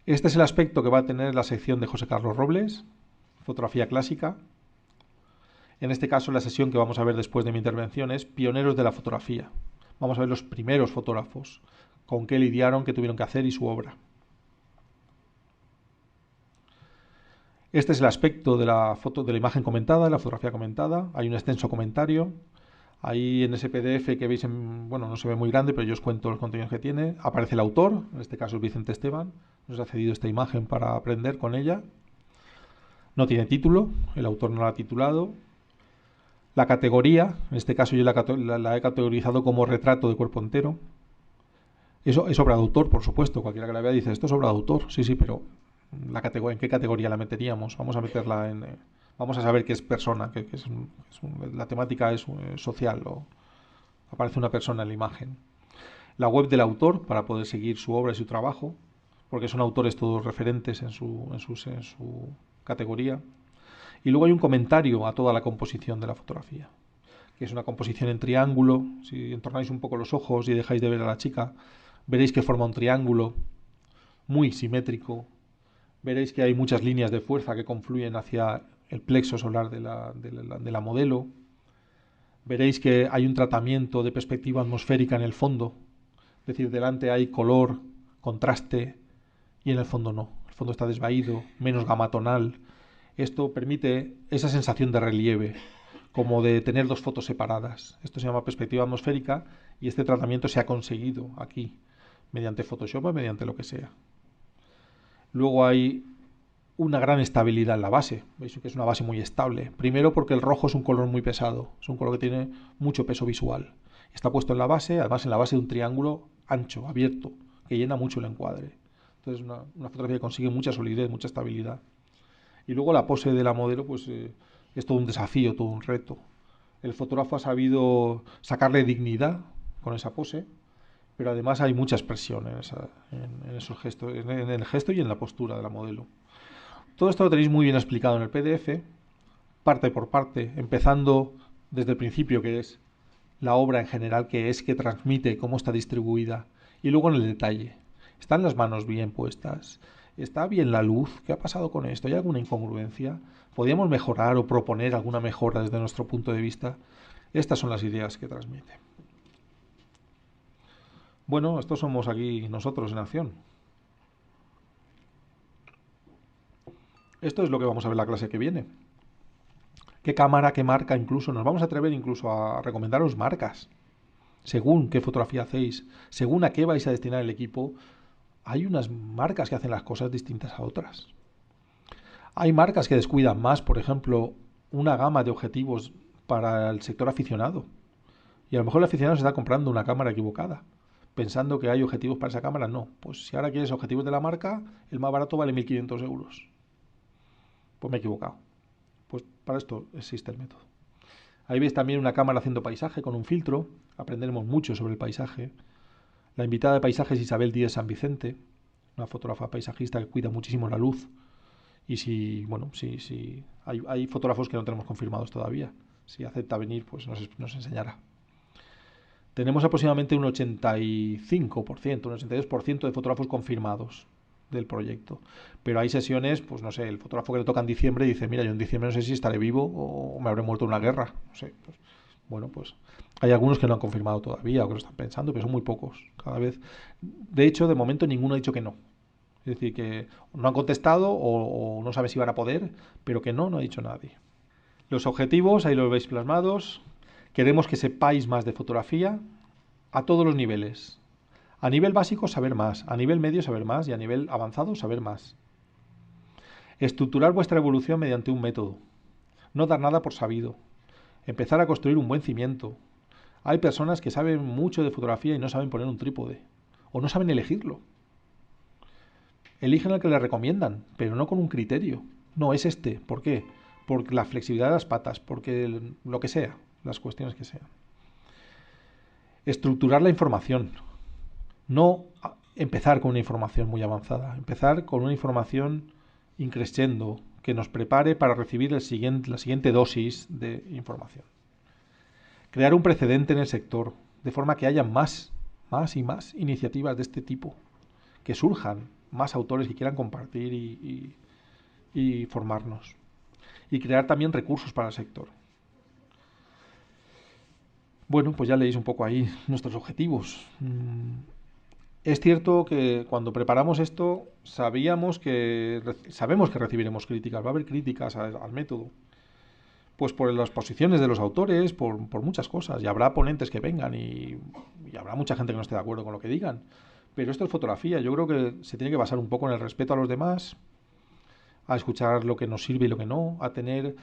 Este es el aspecto que va a tener la sección de José Carlos Robles, fotografía clásica. En este caso la sesión que vamos a ver después de mi intervención es Pioneros de la fotografía. Vamos a ver los primeros fotógrafos, con qué lidiaron, qué tuvieron que hacer y su obra. Este es el aspecto de la imagen comentada, la fotografía comentada. Hay un extenso comentario. Ahí en ese PDF que veis, bueno, no se ve muy grande, pero yo os cuento los contenidos que tiene. Aparece el autor, en este caso es Vicente Esteban. Nos ha cedido esta imagen para aprender con ella. No tiene título, el autor no la ha titulado. La categoría, en este caso yo la he categorizado como retrato de cuerpo entero. Eso es obra de autor, por supuesto. Cualquiera que la vea dice, esto es obra de autor. Sí, sí, pero ¿en qué categoría la meteríamos? Vamos a meterla en... vamos a saber qué es persona, la temática es social, o aparece una persona en la imagen. La web del autor, para poder seguir su obra y su trabajo, porque son autores todos referentes en su categoría. Y luego hay un comentario a toda la composición de la fotografía, que es una composición en triángulo. Si entornáis un poco los ojos y dejáis de ver a la chica, veréis que forma un triángulo muy simétrico. Veréis que hay muchas líneas de fuerza que confluyen hacia el plexo solar de la modelo. Veréis que hay un tratamiento de perspectiva atmosférica en el fondo. Es decir, delante hay color, contraste, y en el fondo no. El fondo está desvaído, menos gamatonal. Esto permite esa sensación de relieve, como de tener 2 fotos separadas. Esto se llama perspectiva atmosférica y este tratamiento se ha conseguido aquí, mediante Photoshop o mediante lo que sea. Luego hay una gran estabilidad en la base. Veis que es una base muy estable. Primero porque el rojo es un color muy pesado, es un color que tiene mucho peso visual. Está puesto en la base, además en la base de un triángulo ancho, abierto, que llena mucho el encuadre. Entonces una fotografía que consigue mucha solidez, mucha estabilidad. Y luego la pose de la modelo pues es todo un desafío, todo un reto. El fotógrafo ha sabido sacarle dignidad con esa pose, pero además hay mucha expresión en esos gestos, en el gesto y en la postura de la modelo. Todo esto lo tenéis muy bien explicado en el PDF, parte por parte, empezando desde el principio, que es la obra en general, que es, que transmite, cómo está distribuida, y luego en el detalle. ¿Están las manos bien puestas? ¿Está bien la luz? ¿Qué ha pasado con esto? ¿Hay alguna incongruencia? ¿Podríamos mejorar o proponer alguna mejora desde nuestro punto de vista? Estas son las ideas que transmite. Bueno, estos somos aquí nosotros en acción. Esto es lo que vamos a ver la clase que viene. ¿Qué cámara, qué marca incluso? Nos vamos a atrever incluso a recomendaros marcas. Según qué fotografía hacéis, según a qué vais a destinar el equipo, hay unas marcas que hacen las cosas distintas a otras. Hay marcas que descuidan más, por ejemplo, una gama de objetivos para el sector aficionado. Y a lo mejor el aficionado se está comprando una cámara equivocada, pensando que hay objetivos para esa cámara. No, pues si ahora quieres objetivos de la marca, el más barato vale 1.500 euros. Pues me he equivocado. Pues para esto existe el método. Ahí veis también una cámara haciendo paisaje con un filtro. Aprenderemos mucho sobre el paisaje. La invitada de paisaje es Isabel Díez San Vicente, una fotógrafa paisajista que cuida muchísimo la luz. Y si hay fotógrafos que no tenemos confirmados todavía. Si acepta venir, pues nos enseñará. Tenemos aproximadamente un 85%, un 82% de fotógrafos confirmados del proyecto. Pero hay sesiones, pues no sé, el fotógrafo que le toca en diciembre dice, mira, yo en diciembre no sé si estaré vivo o me habré muerto en una guerra. No sé, pues, bueno, pues hay algunos que no han confirmado todavía o que lo están pensando, pero son muy pocos cada vez. De hecho, de momento ninguno ha dicho que no. Es decir, que no han contestado o no saben si van a poder, pero que no ha dicho nadie. Los objetivos, ahí los veis plasmados. Queremos que sepáis más de fotografía a todos los niveles. A nivel básico, saber más. A nivel medio, saber más. Y a nivel avanzado, saber más. Estructurar vuestra evolución mediante un método. No dar nada por sabido. Empezar a construir un buen cimiento. Hay personas que saben mucho de fotografía y no saben poner un trípode. O no saben elegirlo. Eligen el que les recomiendan, pero no con un criterio. No, es este. ¿Por qué? Por la flexibilidad de las patas, porque lo que sea, las cuestiones que sean. Estructurar la información. No empezar con una información muy avanzada, empezar con una información increscendo que nos prepare para recibir la siguiente dosis de información. Crear un precedente en el sector, de forma que haya más y más iniciativas de este tipo, que surjan más autores que quieran compartir y formarnos. Y crear también recursos para el sector. Bueno, pues ya leéis un poco ahí nuestros objetivos. Es cierto que cuando preparamos esto sabemos que recibiremos críticas, va a haber críticas al método. Pues por las posiciones de los autores, por muchas cosas. Y habrá ponentes que vengan y habrá mucha gente que no esté de acuerdo con lo que digan. Pero esto es fotografía. Yo creo que se tiene que basar un poco en el respeto a los demás, a escuchar lo que nos sirve y lo que no, a tener...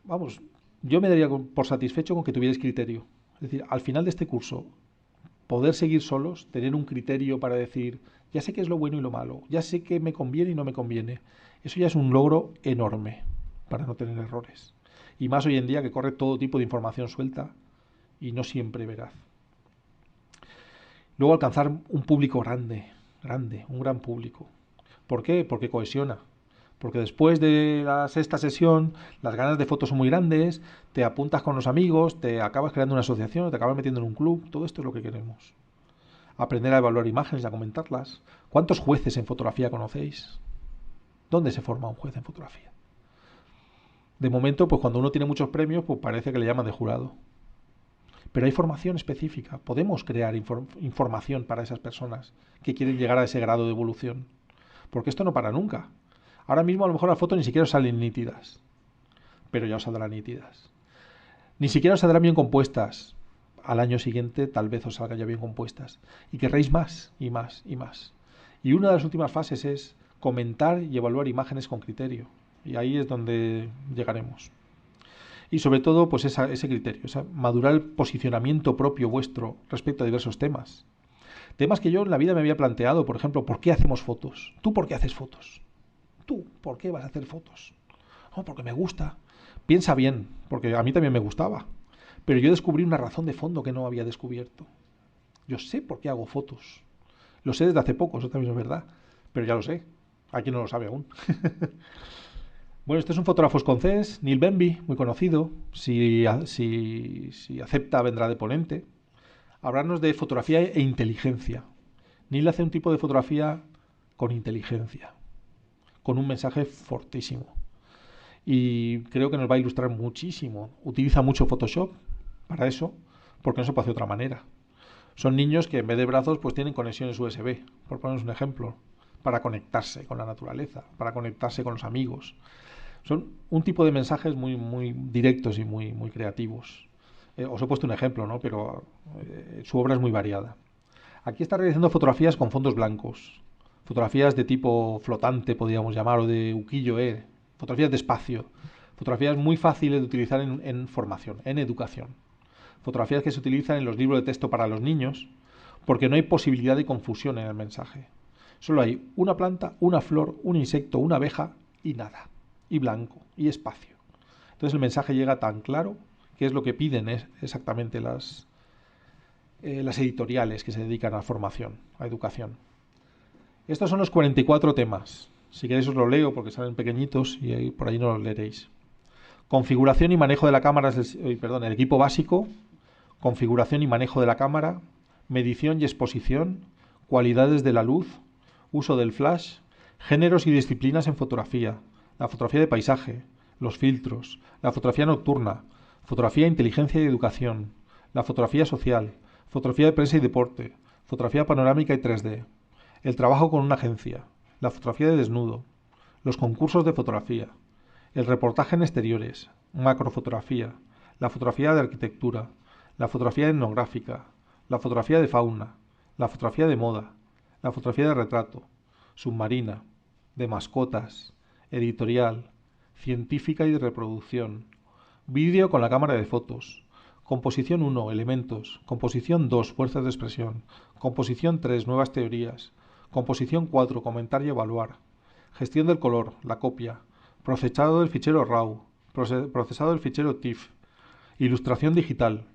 Vamos, yo me daría por satisfecho con que tuvierais criterio. Es decir, al final de este curso, poder seguir solos, tener un criterio para decir, ya sé qué es lo bueno y lo malo, ya sé qué me conviene y no me conviene. Eso ya es un logro enorme para no tener errores. Y más hoy en día que corre todo tipo de información suelta y no siempre veraz. Luego alcanzar un público grande, un gran público. ¿Por qué? Porque cohesiona. Porque después de la sexta sesión, las ganas de fotos son muy grandes, te apuntas con los amigos, te acabas creando una asociación, te acabas metiendo en un club. Todo esto es lo que queremos. Aprender a evaluar imágenes y a comentarlas. ¿Cuántos jueces en fotografía conocéis? ¿Dónde se forma un juez en fotografía? De momento, pues cuando uno tiene muchos premios, pues parece que le llaman de jurado. Pero hay formación específica. Podemos crear información para esas personas que quieren llegar a ese grado de evolución. Porque esto no para nunca. Ahora mismo a lo mejor las fotos ni siquiera os salen nítidas. Pero ya os saldrán nítidas. Ni siquiera os saldrán bien compuestas. Al año siguiente tal vez os salgan ya bien compuestas. Y querréis más y más y más. Y una de las últimas fases es comentar y evaluar imágenes con criterio. Y ahí es donde llegaremos. Y sobre todo, pues ese criterio, madurar el posicionamiento propio vuestro respecto a diversos temas. Temas que yo en la vida me había planteado, por ejemplo, ¿por qué hacemos fotos? ¿Tú por qué haces fotos? ¿Tú por qué vas a hacer fotos? Oh, porque me gusta. Piensa bien, porque a mí también me gustaba. Pero yo descubrí una razón de fondo que no había descubierto. Yo sé por qué hago fotos. Lo sé desde hace poco, eso también es verdad. Pero ya lo sé. Hay quien no lo sabe aún. Bueno, este es un fotógrafo escocés, Neil Benby, muy conocido. Si acepta, vendrá de ponente. Hablarnos de fotografía e inteligencia. Neil hace un tipo de fotografía con inteligencia, con un mensaje fortísimo. Y creo que nos va a ilustrar muchísimo. Utiliza mucho Photoshop para eso, porque no se puede hacer de otra manera. Son niños que en vez de brazos pues tienen conexiones USB, por poneros un ejemplo, para conectarse con la naturaleza, para conectarse con los amigos. Son un tipo de mensajes muy, muy directos y muy, muy creativos. Os he puesto un ejemplo, ¿no? Pero su obra es muy variada. Aquí está realizando fotografías con fondos blancos, fotografías de tipo flotante, podríamos llamar, o de ukiyo-e, fotografías de espacio, fotografías muy fáciles de utilizar en formación, en educación. Fotografías que se utilizan en los libros de texto para los niños, porque no hay posibilidad de confusión en el mensaje. Solo hay una planta, una flor, un insecto, una abeja y nada. Y blanco, y espacio. Entonces el mensaje llega tan claro que es lo que piden exactamente las editoriales que se dedican a formación, a educación. Estos son los 44 temas. Si queréis os los leo porque salen pequeñitos y por ahí no los leeréis. Configuración y manejo de la cámara, el equipo básico, configuración y manejo de la cámara, medición y exposición, cualidades de la luz, uso del flash, géneros y disciplinas en fotografía, la fotografía de paisaje, los filtros, la fotografía nocturna, fotografía, inteligencia y educación, la fotografía social, fotografía de prensa y deporte, fotografía panorámica y 3D, el trabajo con una agencia, la fotografía de desnudo, los concursos de fotografía, el reportaje en exteriores, macrofotografía, la fotografía de arquitectura, la fotografía etnográfica, la fotografía de fauna, la fotografía de moda, la fotografía de retrato, submarina, de mascotas, editorial, científica y de reproducción, vídeo con la cámara de fotos, composición 1, elementos, composición 2, fuerzas de expresión, composición 3, nuevas teorías, composición 4, comentar y evaluar, gestión del color, la copia, procesado del fichero RAW, procesado del fichero TIFF, ilustración digital,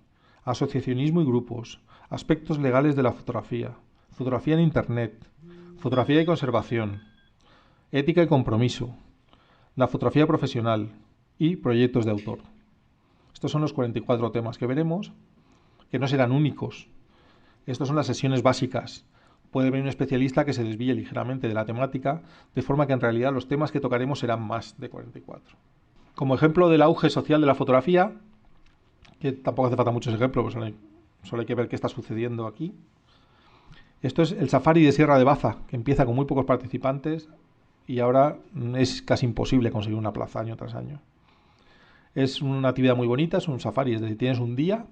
asociacionismo y grupos, aspectos legales de la fotografía, fotografía en Internet, fotografía y conservación, ética y compromiso, la fotografía profesional y proyectos de autor. Estos son los 44 temas que veremos, que no serán únicos. Estas son las sesiones básicas. Puede venir un especialista que se desvíe ligeramente de la temática, de forma que en realidad los temas que tocaremos serán más de 44. Como ejemplo del auge social de la fotografía, que tampoco hace falta muchos ejemplos, pues solo hay que ver qué está sucediendo aquí. Esto es el Safari de Sierra de Baza, que empieza con muy pocos participantes y ahora es casi imposible conseguir una plaza año tras año. Es una actividad muy bonita, es un safari, es decir, tienes un día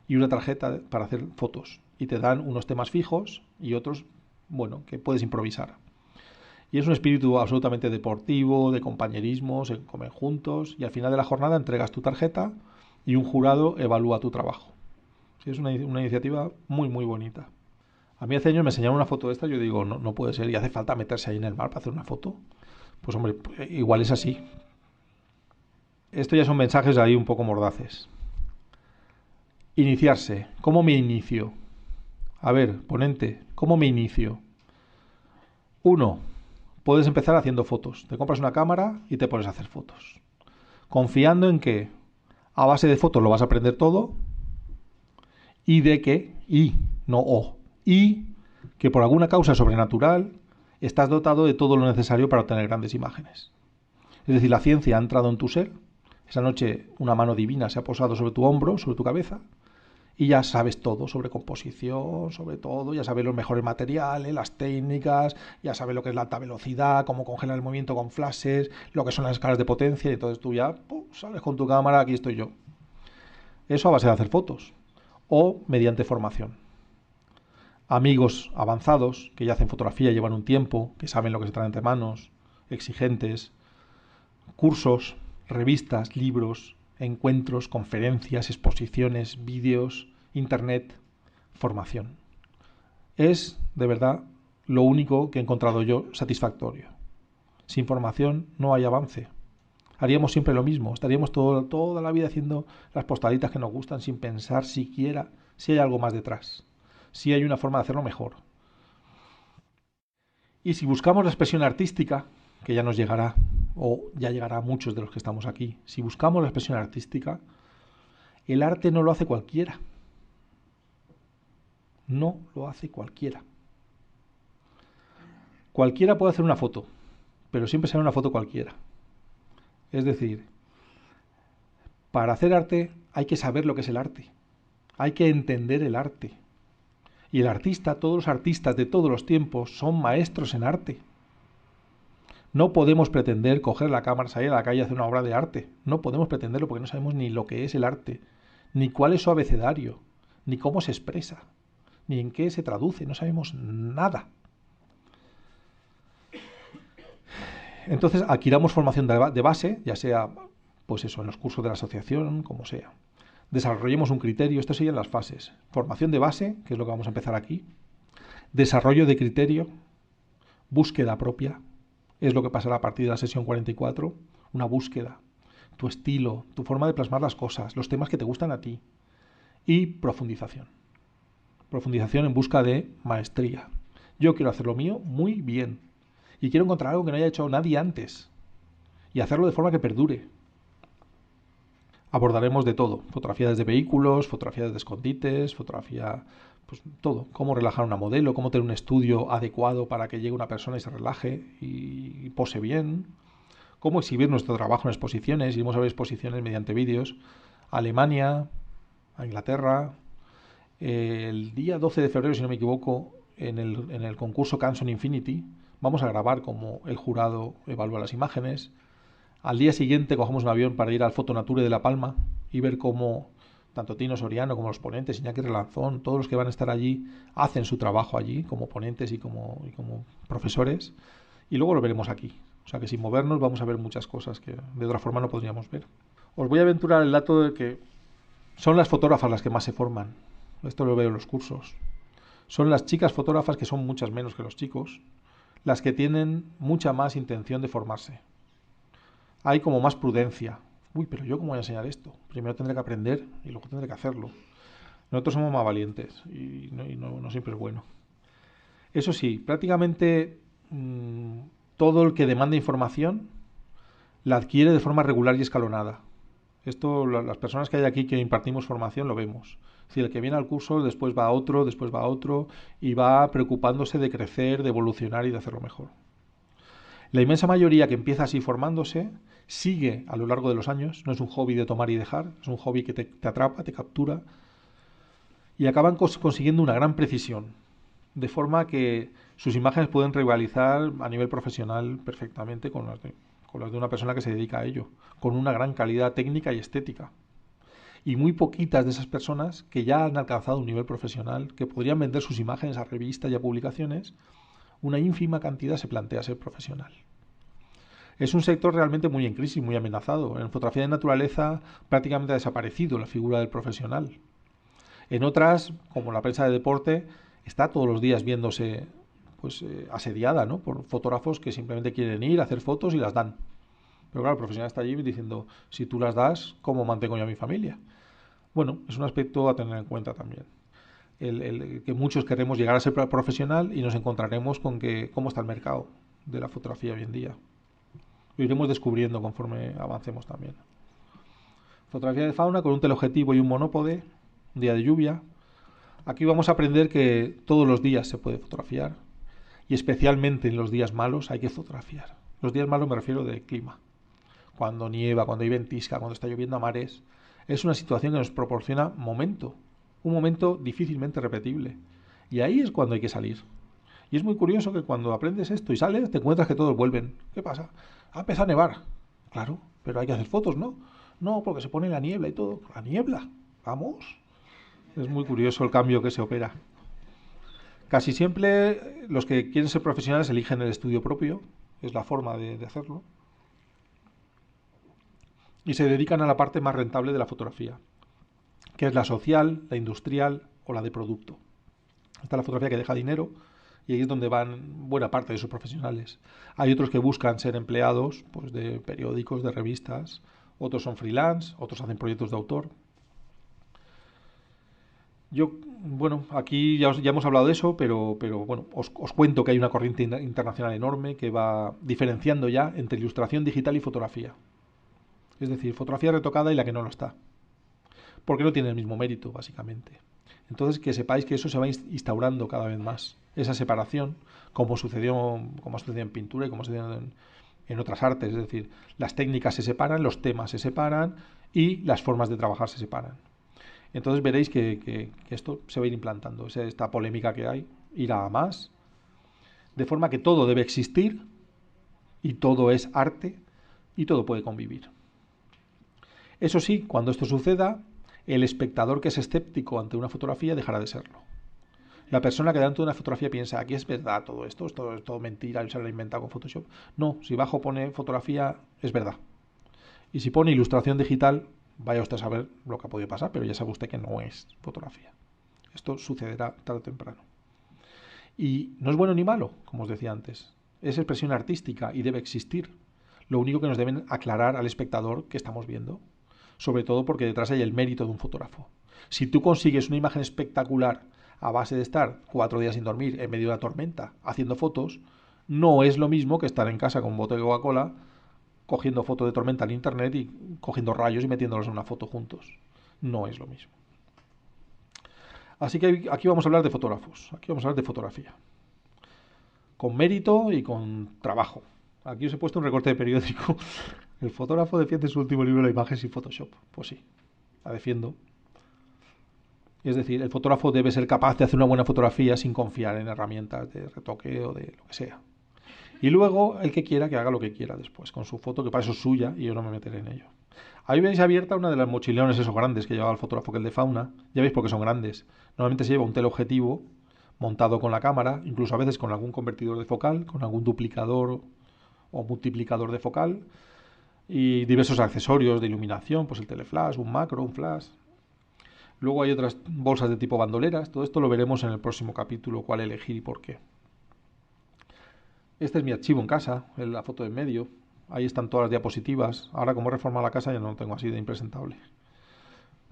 y una tarjeta para hacer fotos y te dan unos temas fijos y otros, bueno, que puedes improvisar. Y es un espíritu absolutamente deportivo, de compañerismo, se comen juntos y al final de la jornada entregas tu tarjeta y un jurado evalúa tu trabajo. Sí, es una iniciativa muy, muy bonita. A mí hace años me enseñaron una foto de esta y yo digo, no puede ser, y hace falta meterse ahí en el mar para hacer una foto. Pues hombre, igual es así. Esto ya son mensajes ahí un poco mordaces. Iniciarse. ¿Cómo me inicio? A ver, ponente, ¿cómo me inicio? 1. Puedes empezar haciendo fotos. Te compras una cámara y te pones a hacer fotos. Confiando en que a base de fotos lo vas a aprender todo y de que, y que por alguna causa sobrenatural estás dotado de todo lo necesario para obtener grandes imágenes. Es decir, la ciencia ha entrado en tu ser. Esa noche una mano divina se ha posado sobre tu hombro, sobre tu cabeza, y ya sabes todo sobre composición, sobre todo, ya sabes los mejores materiales, las técnicas, ya sabes lo que es la alta velocidad, cómo congelar el movimiento con flashes, lo que son las escalas de potencia, y entonces tú ya sales con tu cámara, aquí estoy yo. Eso a base de hacer fotos, o mediante formación. amigos avanzados que ya hacen fotografía, llevan un tiempo, que saben lo que se trae entre manos, exigentes, cursos, revistas, libros, encuentros, conferencias, exposiciones, vídeos, internet, formación. Es, de verdad, lo único que he encontrado yo satisfactorio. Sin formación no hay avance. Haríamos siempre lo mismo, estaríamos toda la vida haciendo las postalitas que nos gustan sin pensar siquiera si hay algo más detrás, si hay una forma de hacerlo mejor. Y si buscamos la expresión artística, que ya nos llegará, o ya llegará a muchos de los que estamos aquí, si buscamos la expresión artística, el arte no lo hace cualquiera. No lo hace cualquiera. Cualquiera puede hacer una foto, pero siempre será una foto cualquiera. Es decir, para hacer arte hay que saber lo que es el arte. Hay que entender el arte. Y el artista, todos los artistas de todos los tiempos son maestros en arte. No podemos pretender coger la cámara, salir a la calle y hacer una obra de arte. No podemos pretenderlo porque no sabemos ni lo que es el arte, ni cuál es su abecedario, ni cómo se expresa, ni en qué se traduce. No sabemos nada. Entonces, adquiramos formación de base, ya sea, pues eso, en los cursos de la asociación, como sea. Desarrollemos un criterio, estas serían las fases. Formación de base, que es lo que vamos a empezar aquí. Desarrollo de criterio, búsqueda propia, es lo que pasará a partir de la sesión 44, una búsqueda, tu estilo, tu forma de plasmar las cosas, los temas que te gustan a ti. Y profundización. Profundización en busca de maestría. Yo quiero hacer lo mío muy bien. Y quiero encontrar algo que no haya hecho nadie antes. Y hacerlo de forma que perdure. Abordaremos de todo. Fotografía desde vehículos, fotografía desde escondites, fotografía, pues todo. Cómo relajar una modelo, cómo tener un estudio adecuado para que llegue una persona y se relaje y pose bien. Cómo exhibir nuestro trabajo en exposiciones. Iremos a ver exposiciones mediante vídeos. A Alemania, a Inglaterra. El día 12 de febrero, si no me equivoco, en el concurso Canson Infinity, vamos a grabar cómo el jurado evalúa las imágenes. Al día siguiente cogemos un avión para ir al Fotonature de La Palma y ver cómo tanto Tino Soriano como los ponentes, Iñaki Relanzón, todos los que van a estar allí, hacen su trabajo allí como ponentes y como profesores. Y luego lo veremos aquí. O sea que sin movernos vamos a ver muchas cosas que de otra forma no podríamos ver. Os voy a aventurar el dato de que son las fotógrafas las que más se forman. Esto lo veo en los cursos. Son las chicas fotógrafas, que son muchas menos que los chicos, las que tienen mucha más intención de formarse. Hay como más prudencia. Uy, pero yo cómo voy a enseñar esto. Primero tendré que aprender y luego tendré que hacerlo. Nosotros somos más valientes y no siempre es bueno. Eso sí, prácticamente todo el que demanda información la adquiere de forma regular y escalonada. Esto, las personas que hay aquí que impartimos formación lo vemos. Es decir, el que viene al curso después va a otro y va preocupándose de crecer, de evolucionar y de hacerlo mejor. La inmensa mayoría que empieza así formándose sigue a lo largo de los años. No es un hobby de tomar y dejar, es un hobby que te atrapa, te captura y acaban consiguiendo una gran precisión, de forma que sus imágenes pueden rivalizar a nivel profesional perfectamente con las de una persona que se dedica a ello, con una gran calidad técnica y estética. Y muy poquitas de esas personas que ya han alcanzado un nivel profesional, que podrían vender sus imágenes a revistas y a publicaciones, una ínfima cantidad se plantea ser profesional. Es un sector realmente muy en crisis, muy amenazado. En fotografía de naturaleza prácticamente ha desaparecido la figura del profesional. En otras, como la prensa de deporte, está todos los días viéndose asediada, ¿no?, por fotógrafos que simplemente quieren ir a hacer fotos y las dan. Pero claro, el profesional está allí diciendo, si tú las das, ¿cómo mantengo yo a mi familia? Bueno, es un aspecto a tener en cuenta también. El que muchos queremos llegar a ser profesional y nos encontraremos con que cómo está el mercado de la fotografía hoy en día. Lo iremos descubriendo conforme avancemos también. Fotografía de fauna con un teleobjetivo y un monópode, un día de lluvia. Aquí vamos a aprender que todos los días se puede fotografiar y especialmente en los días malos hay que fotografiar. Los días malos me refiero de clima. Cuando nieva, cuando hay ventisca, cuando está lloviendo a mares. Es una situación que nos proporciona un momento difícilmente repetible. Y ahí es cuando hay que salir. Y es muy curioso que cuando aprendes esto y sales, te encuentras que todos vuelven. ¿Qué pasa? Ha empezado a nevar. Claro, pero hay que hacer fotos, ¿no? No, porque se pone la niebla y todo. ¿La niebla? Vamos. Es muy curioso el cambio que se opera. Casi siempre los que quieren ser profesionales eligen el estudio propio, es la forma de hacerlo, y se dedican a la parte más rentable de la fotografía, que es la social, la industrial o la de producto. Esta es la fotografía que deja dinero y ahí es donde van buena parte de sus profesionales. Hay otros que buscan ser empleados, pues, de periódicos, de revistas, otros son freelance, otros hacen proyectos de autor. Yo, bueno, aquí ya hemos hablado de eso, pero bueno, os cuento que hay una corriente internacional enorme que va diferenciando ya entre ilustración digital y fotografía. Es decir, fotografía retocada y la que no lo está. Porque no tiene el mismo mérito, básicamente. Entonces, que sepáis que eso se va instaurando cada vez más. Esa separación, como ha sucedido en pintura y como sucedió en otras artes. Es decir, las técnicas se separan, los temas se separan y las formas de trabajar se separan. Entonces veréis que esto se va a ir implantando. Esta polémica que hay irá a más. De forma que todo debe existir y todo es arte y todo puede convivir. Eso sí, cuando esto suceda, el espectador que es escéptico ante una fotografía dejará de serlo. La persona que delante de una fotografía piensa, aquí es verdad todo esto, esto es todo mentira, se lo ha inventado con Photoshop. No, si bajo pone fotografía, es verdad. Y si pone ilustración digital, vaya usted a saber lo que ha podido pasar, pero ya sabe usted que no es fotografía. Esto sucederá tarde o temprano. Y no es bueno ni malo, como os decía antes. Es expresión artística y debe existir. Lo único que nos deben aclarar al espectador que estamos viendo. Sobre todo porque detrás hay el mérito de un fotógrafo. Si tú consigues una imagen espectacular a base de estar 4 días sin dormir en medio de la tormenta haciendo fotos, no es lo mismo que estar en casa con un bote de Coca-Cola cogiendo fotos de tormenta en internet y cogiendo rayos y metiéndolos en una foto juntos. No es lo mismo. Así que aquí vamos a hablar de fotógrafos, aquí vamos a hablar de fotografía. Con mérito y con trabajo. Aquí os he puesto un recorte de periódico. El fotógrafo defiende su último libro, La imagen sin Photoshop. Pues sí, la defiendo. Es decir, el fotógrafo debe ser capaz de hacer una buena fotografía sin confiar en herramientas de retoque o de lo que sea. Y luego, el que quiera, que haga lo que quiera después, con su foto, que para eso es suya, y yo no me meteré en ello. Ahí veis abierta una de las mochilones esos grandes que llevaba el fotógrafo, que el de fauna. Ya veis por qué son grandes. Normalmente se lleva un teleobjetivo montado con la cámara, incluso a veces con algún convertidor de focal, con algún duplicador o multiplicador de focal, y diversos accesorios de iluminación, pues el teleflash, un macro, un flash. Luego hay otras bolsas de tipo bandoleras. Todo esto lo veremos en el próximo capítulo, cuál elegir y por qué. Este es mi archivo en casa, la foto de en medio. Ahí están todas las diapositivas. Ahora, como he reformado la casa, ya no lo tengo así de impresentable.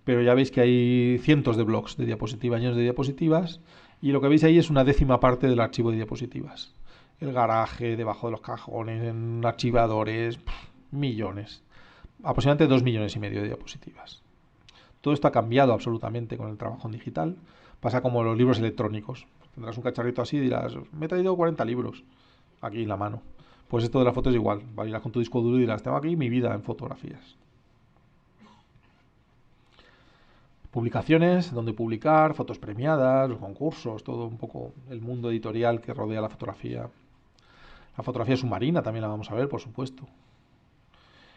Pero ya veis que hay cientos de blogs de diapositivas, años de diapositivas, y lo que veis ahí es una décima parte del archivo de diapositivas. El garaje, debajo de los cajones, en archivadores, millones. Aproximadamente 2,5 millones de diapositivas. Todo esto ha cambiado absolutamente con el trabajo en digital. Pasa como los libros electrónicos. Tendrás un cacharrito así y dirás, me he traído 40 libros aquí en la mano. Pues esto de la foto es igual. Irás con tu disco duro y dirás, tengo aquí mi vida en fotografías. Publicaciones, donde publicar, fotos premiadas, los concursos, todo un poco el mundo editorial que rodea la fotografía. La fotografía submarina también la vamos a ver, por supuesto.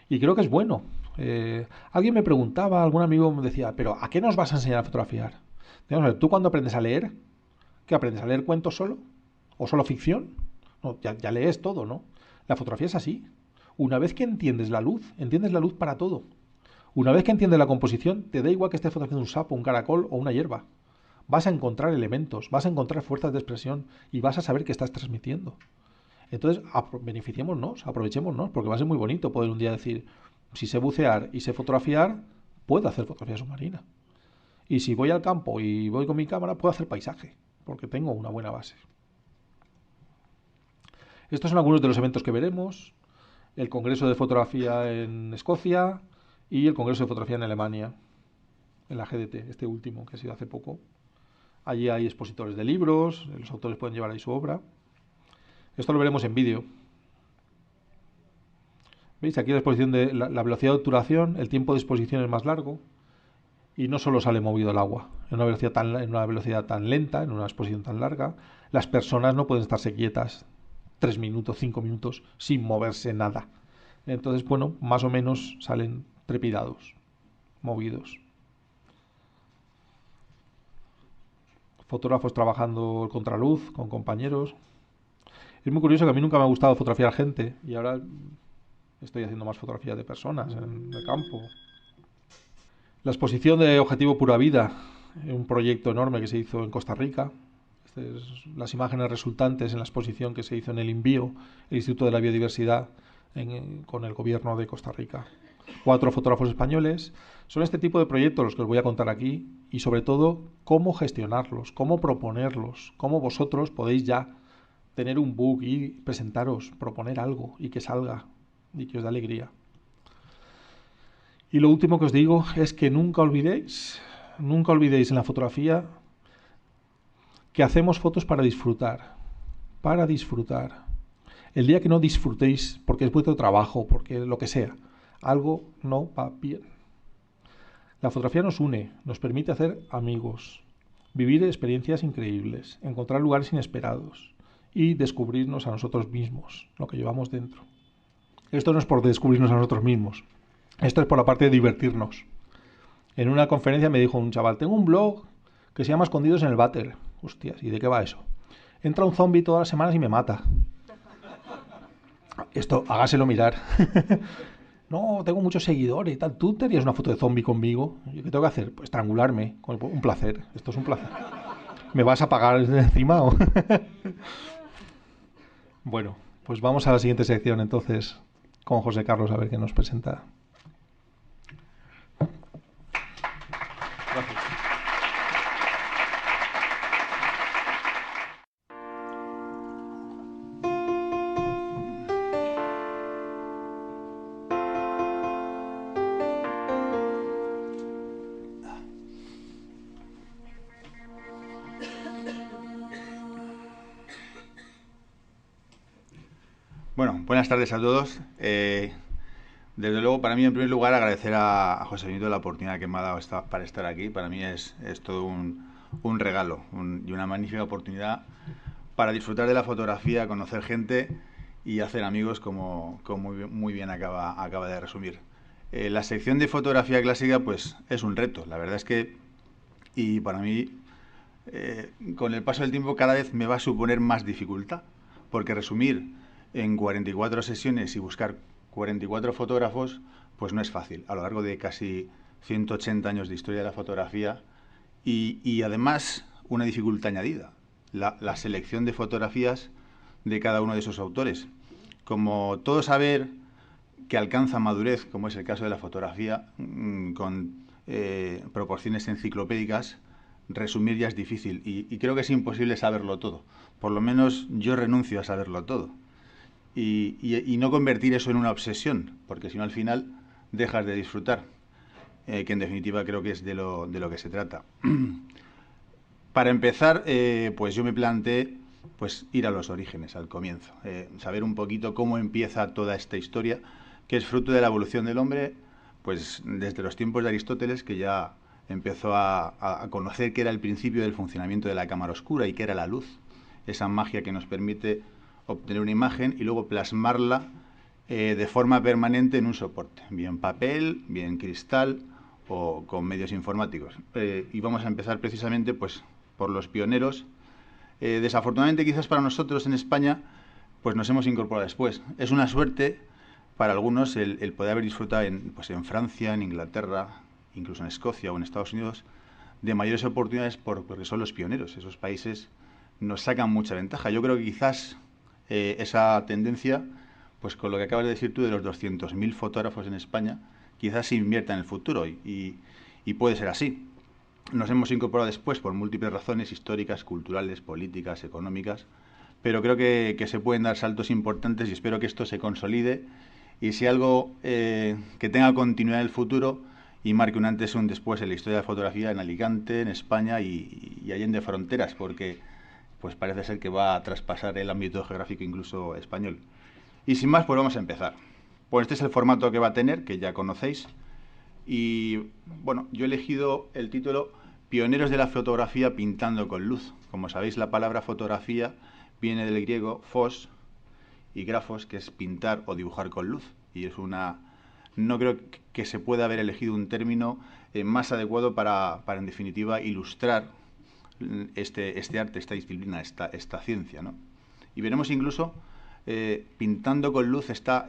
Y creo que es bueno. Alguien me preguntaba, algún amigo me decía, pero ¿a qué nos vas a enseñar a fotografiar? Vamos a ver, ¿tú cuando aprendes a leer? ¿Qué aprendes? ¿A leer cuentos solo? ¿O solo ficción? No, ya lees todo, ¿no? La fotografía es así. Una vez que entiendes la luz para todo. Una vez que entiendes la composición, te da igual que estés fotografiando un sapo, un caracol o una hierba. Vas a encontrar elementos, vas a encontrar fuerzas de expresión y vas a saber qué estás transmitiendo. Entonces, beneficiémonos, aprovechémonos, porque va a ser muy bonito poder un día decir, si sé bucear y sé fotografiar, puedo hacer fotografía submarina. Y si voy al campo y voy con mi cámara, puedo hacer paisaje, porque tengo una buena base. Estos son algunos de los eventos que veremos. El Congreso de Fotografía en Escocia y el Congreso de Fotografía en Alemania, en la GDT, este último, que ha sido hace poco. Allí hay expositores de libros, los autores pueden llevar ahí su obra. Esto lo veremos en vídeo. ¿Veis? Aquí la exposición de la velocidad de obturación, el tiempo de exposición es más largo y no solo sale movido el agua. En una velocidad tan lenta, en una exposición tan larga, las personas no pueden estarse quietas 3 minutos, 5 minutos sin moverse nada. Entonces, bueno, más o menos salen trepidados, movidos. fotógrafos trabajando el contraluz con compañeros. Es muy curioso que a mí nunca me ha gustado fotografiar gente y ahora estoy haciendo más fotografías de personas en el campo. La exposición de Objetivo Pura Vida, un proyecto enorme que se hizo en Costa Rica. Las imágenes resultantes en la exposición que se hizo en el INBIO, el Instituto de la Biodiversidad, con el gobierno de Costa Rica. 4 fotógrafos españoles. Son este tipo de proyectos los que os voy a contar aquí y sobre todo cómo gestionarlos, cómo proponerlos, cómo vosotros podéis ya tener un book y presentaros, proponer algo y que salga y que os dé alegría. Y lo último que os digo es que nunca olvidéis en la fotografía que hacemos fotos para disfrutar. Para disfrutar. El día que no disfrutéis, porque es vuestro trabajo, porque lo que sea, algo no va bien. La fotografía nos une, nos permite hacer amigos, vivir experiencias increíbles, encontrar lugares inesperados y descubrirnos a nosotros mismos, lo que llevamos dentro. Esto no es por descubrirnos a nosotros mismos, esto es por la parte de divertirnos. En una conferencia me dijo un chaval, tengo un blog que se llama Escondidos en el Váter. Hostias, ¿y de qué va eso? Entra un zombie todas las semanas y me mata. Esto, hágaselo mirar. No, tengo muchos seguidores y tal. ¿Tú te harías una foto de zombie conmigo? ¿Qué tengo que hacer? Pues estrangularme. Un placer. Esto es un placer. ¿Me vas a pagar encima o...? Bueno, pues vamos a la siguiente sección entonces con José Carlos a ver qué nos presenta. Gracias. Bueno, buenas tardes a todos. Desde luego, para mí, en primer lugar, agradecer a José Benito la oportunidad que me ha dado para estar aquí. Para mí es todo un regalo y una magnífica oportunidad para disfrutar de la fotografía, conocer gente y hacer amigos, como muy bien acaba de resumir. La sección de fotografía clásica, pues, es un reto. La verdad es que, y para mí, con el paso del tiempo, cada vez me va a suponer más dificultad, porque resumir en 44 sesiones y buscar 44 fotógrafos, pues no es fácil, a lo largo de casi 180 años de historia de la fotografía y además una dificultad añadida, la selección de fotografías de cada uno de esos autores. Como todo saber que alcanza madurez, como es el caso de la fotografía, con proporciones enciclopédicas, resumir ya es difícil y creo que es imposible saberlo todo. Por lo menos yo renuncio a saberlo todo. Y no convertir eso en una obsesión, porque si no al final dejas de disfrutar, que en definitiva creo que es de lo que se trata. Para empezar, pues yo me planteé pues ir a los orígenes, al comienzo, saber un poquito cómo empieza toda esta historia, que es fruto de la evolución del hombre, pues desde los tiempos de Aristóteles, que ya empezó a conocer qué era el principio del funcionamiento de la cámara oscura y qué era la luz, esa magia que nos permite obtener una imagen y luego plasmarla de forma permanente en un soporte, bien papel, bien cristal o con medios informáticos. Y vamos a empezar precisamente pues por los pioneros. Desafortunadamente quizás para nosotros en España pues nos hemos incorporado después. Es una suerte para algunos el poder haber disfrutado en Francia, en Inglaterra, incluso en Escocia o en Estados Unidos de mayores oportunidades porque son los pioneros. Esos países nos sacan mucha ventaja. Yo creo que quizás esa tendencia, pues con lo que acabas de decir tú de los 200.000 fotógrafos en España, quizás se invierta en el futuro y puede ser así. Nos hemos incorporado después por múltiples razones históricas, culturales, políticas, económicas, pero creo que se pueden dar saltos importantes y espero que esto se consolide y sea algo que tenga continuidad en el futuro y marque un antes y un después en la historia de la fotografía en Alicante, en España y allende fronteras, porque pues parece ser que va a traspasar el ámbito geográfico incluso español. Y sin más, pues vamos a empezar. Pues este es el formato que va a tener, que ya conocéis. Y bueno, yo he elegido el título Pioneros de la fotografía pintando con luz. Como sabéis, la palabra fotografía viene del griego phos y grafos, que es pintar o dibujar con luz. Y es no creo que se pueda haber elegido un término más adecuado para en definitiva ilustrar este arte, esta disciplina, esta ciencia, ¿no? Y veremos incluso, pintando con luz está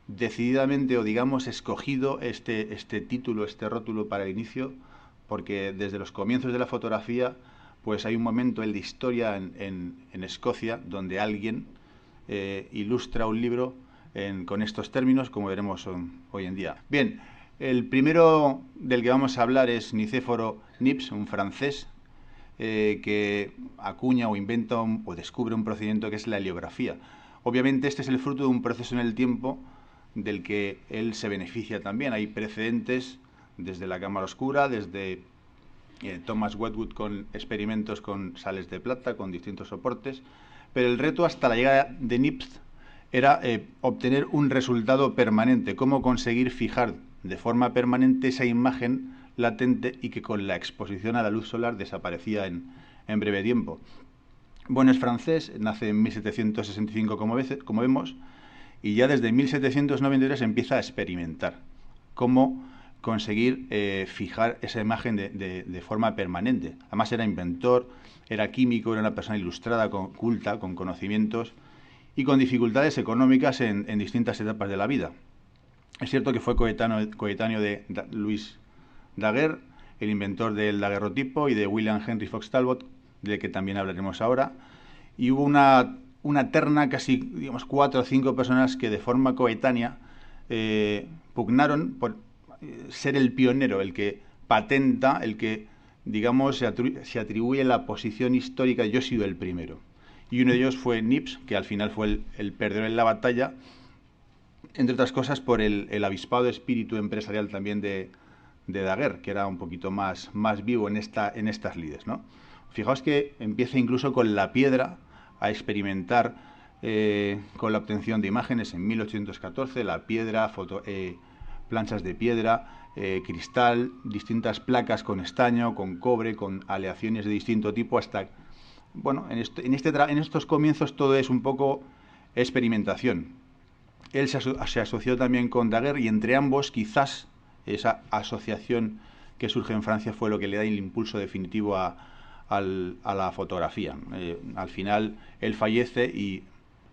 decididamente, o digamos, escogido este título, este rótulo para el inicio, porque desde los comienzos de la fotografía, pues hay un momento en la historia en Escocia donde alguien ilustra un libro con estos términos, como veremos hoy en día. Bien, el primero del que vamos a hablar es Nicéforo Nips, un francés que acuña o inventa o descubre un procedimiento que es la heliografía. Obviamente este es el fruto de un proceso en el tiempo del que él se beneficia también. Hay precedentes desde la cámara oscura, desde Thomas Wedgwood con experimentos con sales de plata, con distintos soportes, pero el reto hasta la llegada de Nips era obtener un resultado permanente, cómo conseguir fijar de forma permanente esa imagen latente y que con la exposición a la luz solar desaparecía en breve tiempo. Bueno, es francés, nace en 1765 como vemos, y ya desde 1793 empieza a experimentar cómo conseguir fijar esa imagen de forma permanente. Además era inventor, era químico, era una persona ilustrada, culta, con conocimientos y con dificultades económicas en distintas etapas de la vida. Es cierto que fue coetáneo de Louis Daguerre, el inventor del daguerrotipo, y de William Henry Fox Talbot, del que también hablaremos ahora, y hubo una terna, casi digamos 4 o 5 personas que de forma coetánea pugnaron por ser el pionero, el que patenta, el que, digamos, se atribuye la posición histórica, yo he sido el primero. Y uno de ellos fue Nips, que al final fue el perdedor en la batalla, entre otras cosas por el avispado espíritu empresarial también de Daguerre, que era un poquito más vivo en estas lides, ¿no? Fijaos que empieza incluso con la piedra a experimentar con la obtención de imágenes en 1814, la piedra, planchas de piedra, cristal, distintas placas con estaño, con cobre, con aleaciones de distinto tipo, hasta... Bueno, en estos comienzos todo es un poco experimentación. Él se asoció también con Daguerre y entre ambos quizás esa asociación que surge en Francia fue lo que le da el impulso definitivo a la fotografía. Al final él fallece y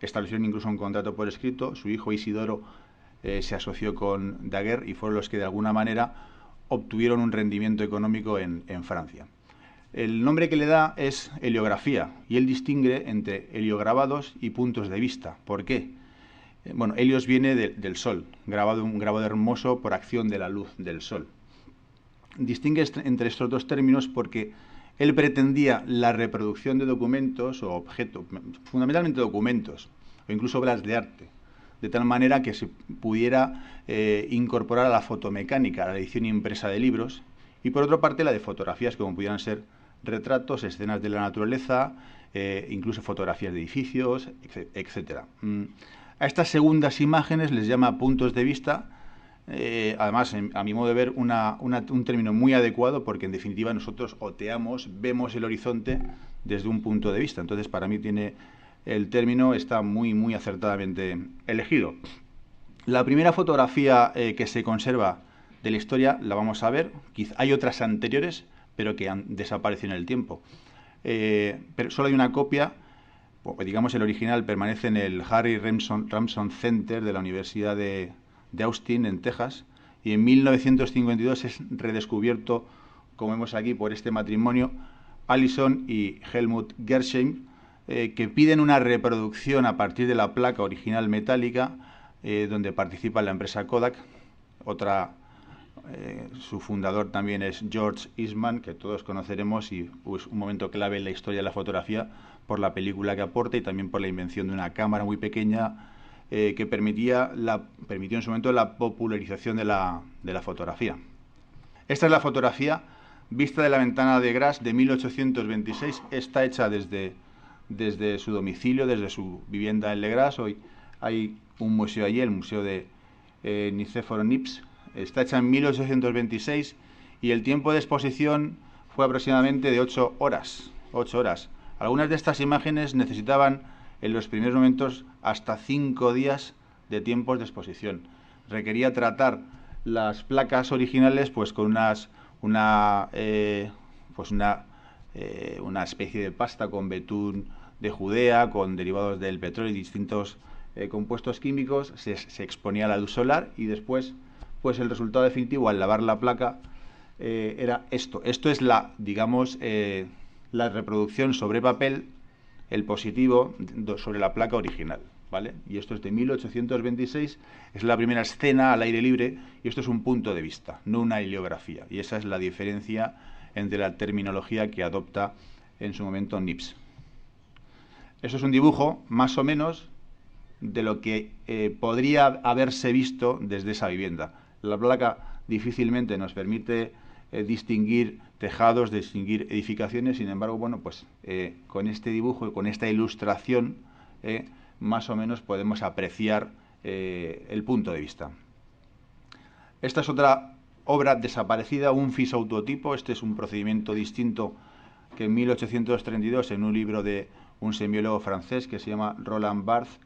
establecieron incluso un contrato por escrito. Su hijo Isidoro se asoció con Daguerre y fueron los que de alguna manera obtuvieron un rendimiento económico en Francia. El nombre que le da es heliografía y él distingue entre heliograbados y puntos de vista. ¿Por qué? Bueno, helios viene del sol, un grabado hermoso por acción de la luz del sol. Distingue entre estos dos términos porque él pretendía la reproducción de documentos o objetos, fundamentalmente documentos, o incluso obras de arte, de tal manera que se pudiera incorporar a la fotomecánica, a la edición impresa de libros, y por otra parte la de fotografías, como pudieran ser retratos, escenas de la naturaleza, incluso fotografías de edificios, etc. A estas segundas imágenes les llama puntos de vista, además, a mi modo de ver, un término muy adecuado porque en definitiva nosotros vemos el horizonte desde un punto de vista. Entonces, para mí el término está muy acertadamente elegido. La primera fotografía que se conserva de la historia la vamos a ver. Hay otras anteriores, pero que han desaparecido en el tiempo. Pero solo hay una copia. Digamos, el original permanece en el Harry Ramson Center de la Universidad de Austin, en Texas, y en 1952 es redescubierto, como vemos aquí, por este matrimonio, Allison y Helmut Gersheim, que piden una reproducción a partir de la placa original metálica, donde participa la empresa Kodak. Su fundador también es George Eastman, que todos conoceremos, y es un momento clave en la historia de la fotografía por la película que aporta y también por la invención de una cámara muy pequeña que permitió en su momento la popularización de la fotografía. Esta es la fotografía vista de la ventana de Grasse de 1826. Está hecha desde su domicilio, desde su vivienda en Le Gras. Hoy hay un museo allí, el Museo de Nicéforo Nips. Está hecha en 1826 y el tiempo de exposición fue aproximadamente de 8 horas. 8 horas. Algunas de estas imágenes necesitaban en los primeros momentos hasta 5 días de tiempos de exposición. Requería tratar las placas originales pues con una una especie de pasta con betún de Judea, con derivados del petróleo y distintos compuestos químicos, se exponía a la luz solar y después, pues el resultado definitivo al lavar la placa era esto. Esto es la, digamos, la reproducción sobre papel, el positivo sobre la placa original, ¿vale? Y esto es de 1826, es la primera escena al aire libre y esto es un punto de vista, no una heliografía. Y esa es la diferencia entre la terminología que adopta en su momento Nips. Esto es un dibujo, más o menos, de lo que podría haberse visto desde esa vivienda. La placa difícilmente nos permite distinguir tejados, distinguir edificaciones, sin embargo, bueno, pues con este dibujo y con esta ilustración, más o menos podemos apreciar el punto de vista. Esta es otra obra desaparecida, un fisautotipo. Este es un procedimiento distinto que en 1832, en un libro de un semiólogo francés que se llama Roland Barthes,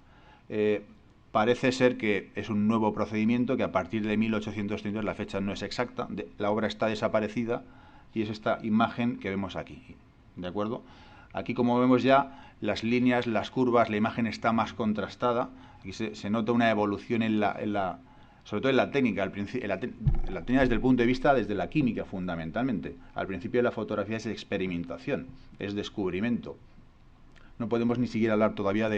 parece ser que es un nuevo procedimiento que a partir de 1832, la fecha no es exacta, la obra está desaparecida y es esta imagen que vemos aquí, ¿de acuerdo? Aquí, como vemos ya, las líneas, las curvas, la imagen está más contrastada. Aquí se nota una evolución sobre todo en la técnica, la técnica desde el punto de vista, desde la química fundamentalmente. Al principio de la fotografía es experimentación, es descubrimiento. No podemos ni siquiera hablar todavía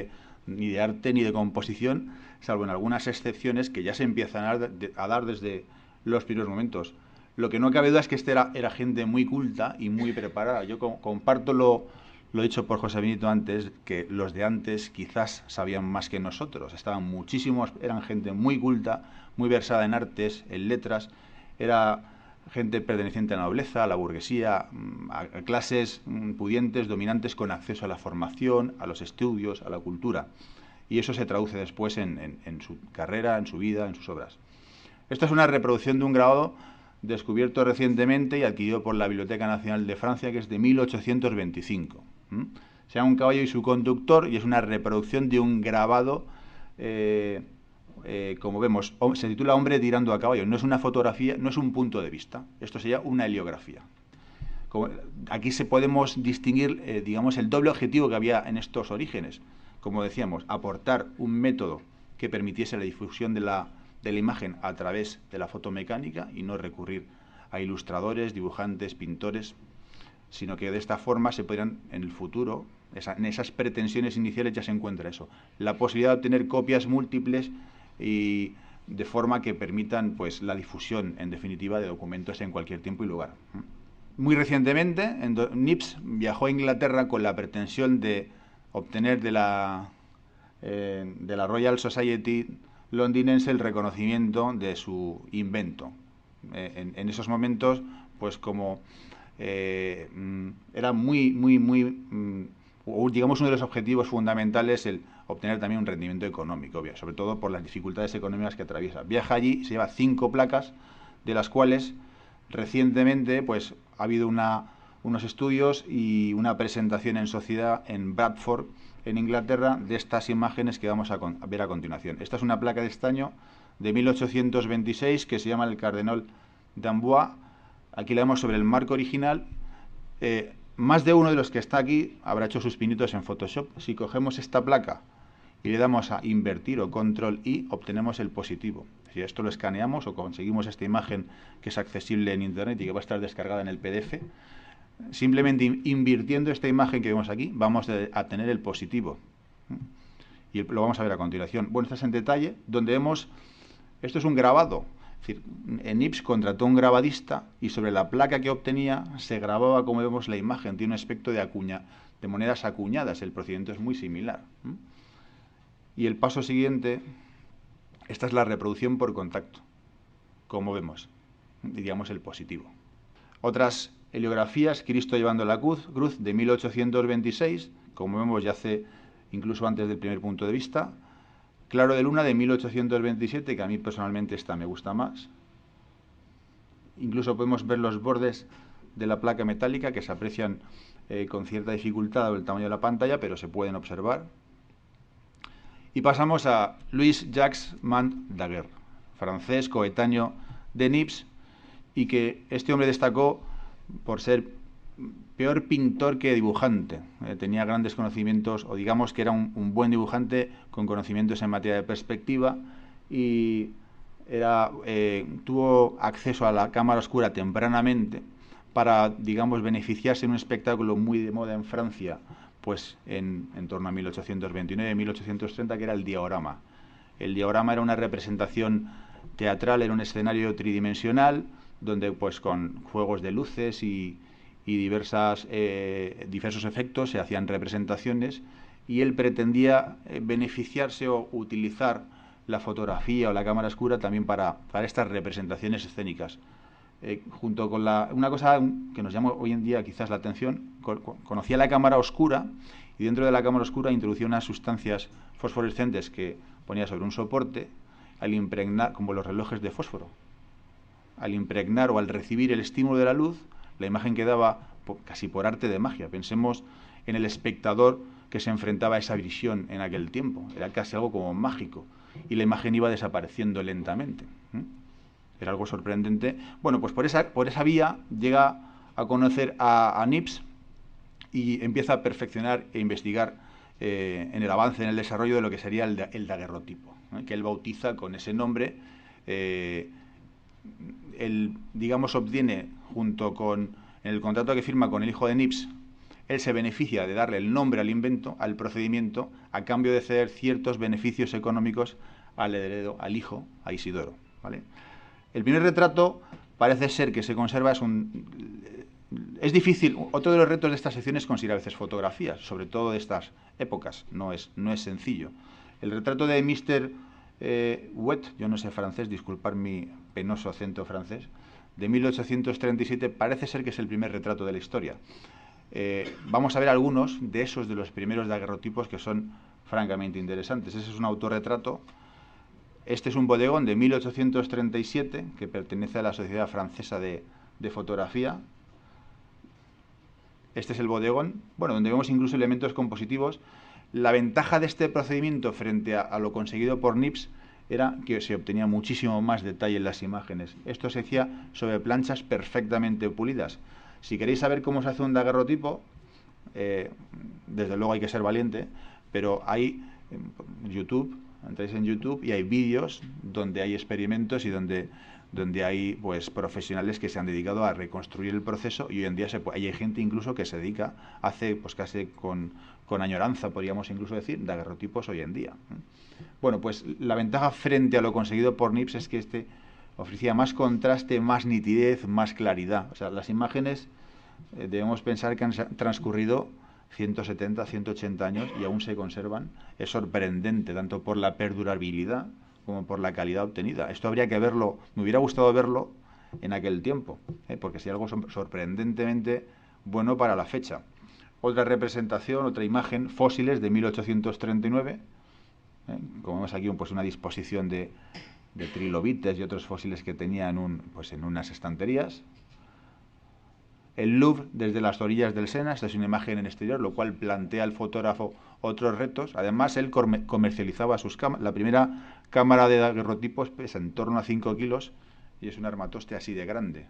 ni de arte ni de composición, salvo en algunas excepciones que ya se empiezan a dar desde los primeros momentos. Lo que no cabe duda es que era gente muy culta y muy preparada. Yo comparto lo dicho por José Benito antes, que los de antes quizás sabían más que nosotros. Estaban muchísimos, eran gente muy culta, muy versada en artes, en letras. Era gente perteneciente a la nobleza, a la burguesía, a clases pudientes, dominantes, con acceso a la formación, a los estudios, a la cultura. Y eso se traduce después en su carrera, en su vida, en sus obras. Esta es una reproducción de un grabado descubierto recientemente y adquirido por la Biblioteca Nacional de Francia, que es de 1825. Se llama Un caballo y su conductor y es una reproducción de un grabado, como vemos, se titula Hombre tirando a caballo. No es una fotografía, no es un punto de vista. Esto sería una heliografía. Aquí podemos distinguir, digamos, el doble objetivo que había en estos orígenes. Como decíamos, aportar un método que permitiese la difusión de la imagen a través de la fotomecánica y no recurrir a ilustradores, dibujantes, pintores, sino que de esta forma se podrían, en el futuro, en esas pretensiones iniciales ya se encuentra eso, la posibilidad de obtener copias múltiples y de forma que permitan, pues, la difusión, en definitiva, de documentos en cualquier tiempo y lugar. Muy recientemente, Nips viajó a Inglaterra con la pretensión de obtener de la Royal Society londinense el reconocimiento de su invento. En esos momentos, pues como era digamos, uno de los objetivos fundamentales el obtener también un rendimiento económico, sobre todo por las dificultades económicas que atraviesa. Viaja allí, se lleva 5 placas, de las cuales recientemente pues ha habido unos estudios y una presentación en sociedad en Bradford, en Inglaterra, de estas imágenes que vamos a ver a continuación. Esta es una placa de estaño de 1826 que se llama el Cardenal d'Amboise. Aquí la vemos sobre el marco original. Más de uno de los que está aquí habrá hecho sus pinitos en Photoshop. Si cogemos esta placa y le damos a invertir o control I, obtenemos el positivo. Si esto lo escaneamos o conseguimos esta imagen que es accesible en internet y que va a estar descargada en el PDF, simplemente invirtiendo esta imagen que vemos aquí, vamos a tener el positivo. Y lo vamos a ver a continuación. Bueno, esto es en detalle, donde vemos, esto es un grabado. Es decir, Nips contrató un grabadista y sobre la placa que obtenía se grababa, como vemos, la imagen. Tiene un aspecto de monedas acuñadas. El procedimiento es muy similar. Y el paso siguiente, esta es la reproducción por contacto, como vemos, diríamos el positivo. Otras heliografías, Cristo llevando la cruz de 1826, como vemos ya hace incluso antes del primer punto de vista. Claro de luna de 1827, que a mí personalmente esta me gusta más. Incluso podemos ver los bordes de la placa metálica que se aprecian con cierta dificultad dado el tamaño de la pantalla, pero se pueden observar. Y pasamos a Louis-Jacques Daguerre, francés coetáneo de Nips, y que este hombre destacó por ser peor pintor que dibujante. Tenía grandes conocimientos, o digamos que era un buen dibujante con conocimientos en materia de perspectiva, y tuvo acceso a la cámara oscura tempranamente para, digamos, beneficiarse en un espectáculo muy de moda en Francia, pues en torno a 1829-1830, que era el diorama. El diorama era una representación teatral en un escenario tridimensional, donde pues con juegos de luces y diversos efectos se hacían representaciones, y él pretendía beneficiarse o utilizar la fotografía o la cámara oscura también para estas representaciones escénicas. Junto con una cosa que nos llama hoy en día quizás la atención, conocía la cámara oscura, y dentro de la cámara oscura introducía unas sustancias fosforescentes que ponía sobre un soporte, al impregnar, como los relojes de fósforo, al impregnar o al recibir el estímulo de la luz, la imagen quedaba casi por arte de magia. Pensemos en el espectador que se enfrentaba a esa visión en aquel tiempo. Era casi algo como mágico, y la imagen iba desapareciendo lentamente. Era algo sorprendente. Bueno, pues por esa vía llega a conocer a Nips y empieza a perfeccionar e investigar en el avance, en el desarrollo de lo que sería el daguerrotipo, que él bautiza con ese nombre. Él, digamos, obtiene, junto con el contrato que firma con el hijo de Nips, él se beneficia de darle el nombre al invento, al procedimiento, a cambio de ceder ciertos beneficios económicos al heredero, al hijo, a Isidoro, ¿vale? El primer retrato parece ser que se conserva, es difícil. Otro de los retos de esta sección es conseguir a veces fotografías, sobre todo de estas épocas. No es sencillo. El retrato de Mr. Huet, yo no sé francés, disculpad mi penoso acento francés, de 1837, parece ser que es el primer retrato de la historia. Vamos a ver algunos de esos, de los primeros daguerrotipos, que son francamente interesantes. Ese es un autorretrato. Este es un bodegón de 1837 que pertenece a la Sociedad Francesa de Fotografía. Este es el bodegón, bueno, donde vemos incluso elementos compositivos. La ventaja de este procedimiento frente a lo conseguido por Nips era que se obtenía muchísimo más detalle en las imágenes. Esto se hacía sobre planchas perfectamente pulidas. Si queréis saber cómo se hace un daguerrotipo, desde luego hay que ser valiente, pero hay YouTube. Entráis en YouTube y hay vídeos donde hay experimentos y donde hay pues profesionales que se han dedicado a reconstruir el proceso, y hoy en día hay gente incluso que se dedica, hace pues casi con añoranza, podríamos incluso decir, daguerrotipos hoy en día. Bueno, pues la ventaja frente a lo conseguido por Nips es que este ofrecía más contraste, más nitidez, más claridad. O sea, las imágenes debemos pensar que han transcurrido 170, 180 años y aún se conservan. Es sorprendente, tanto por la perdurabilidad como por la calidad obtenida. Esto habría que verlo, me hubiera gustado verlo en aquel tiempo, porque sería algo sorprendentemente bueno para la fecha. Otra representación, otra imagen, fósiles de 1839. Como vemos aquí, pues una disposición de trilobites y otros fósiles que tenía en unas estanterías. El Louvre desde las orillas del Sena. Esta es una imagen en exterior, lo cual plantea al fotógrafo otros retos. Además, él comercializaba sus cámaras. La primera cámara de daguerrotipos pesa en torno a 5 kilos y es un armatoste así de grande.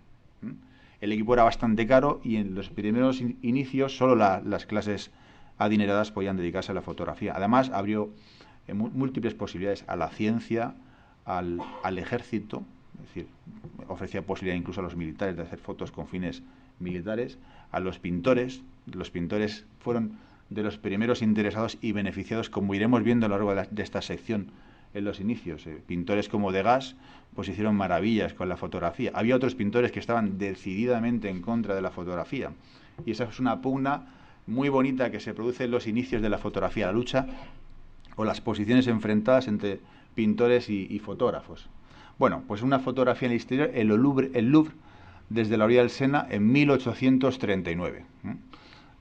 El equipo era bastante caro, y en los primeros inicios solo las clases adineradas podían dedicarse a la fotografía. Además, abrió múltiples posibilidades a la ciencia, al ejército. Es decir, ofrecía posibilidad incluso a los militares de hacer fotos con fines militares, a los pintores. Los pintores fueron de los primeros interesados y beneficiados, como iremos viendo a lo largo de esta sección en los inicios. Pintores como Degas pues hicieron maravillas con la fotografía. Había otros pintores que estaban decididamente en contra de la fotografía, y esa es una pugna muy bonita que se produce en los inicios de la fotografía, la lucha o las posiciones enfrentadas entre pintores y fotógrafos. Bueno, pues una fotografía en el exterior, el Louvre desde la orilla del Sena en 1839.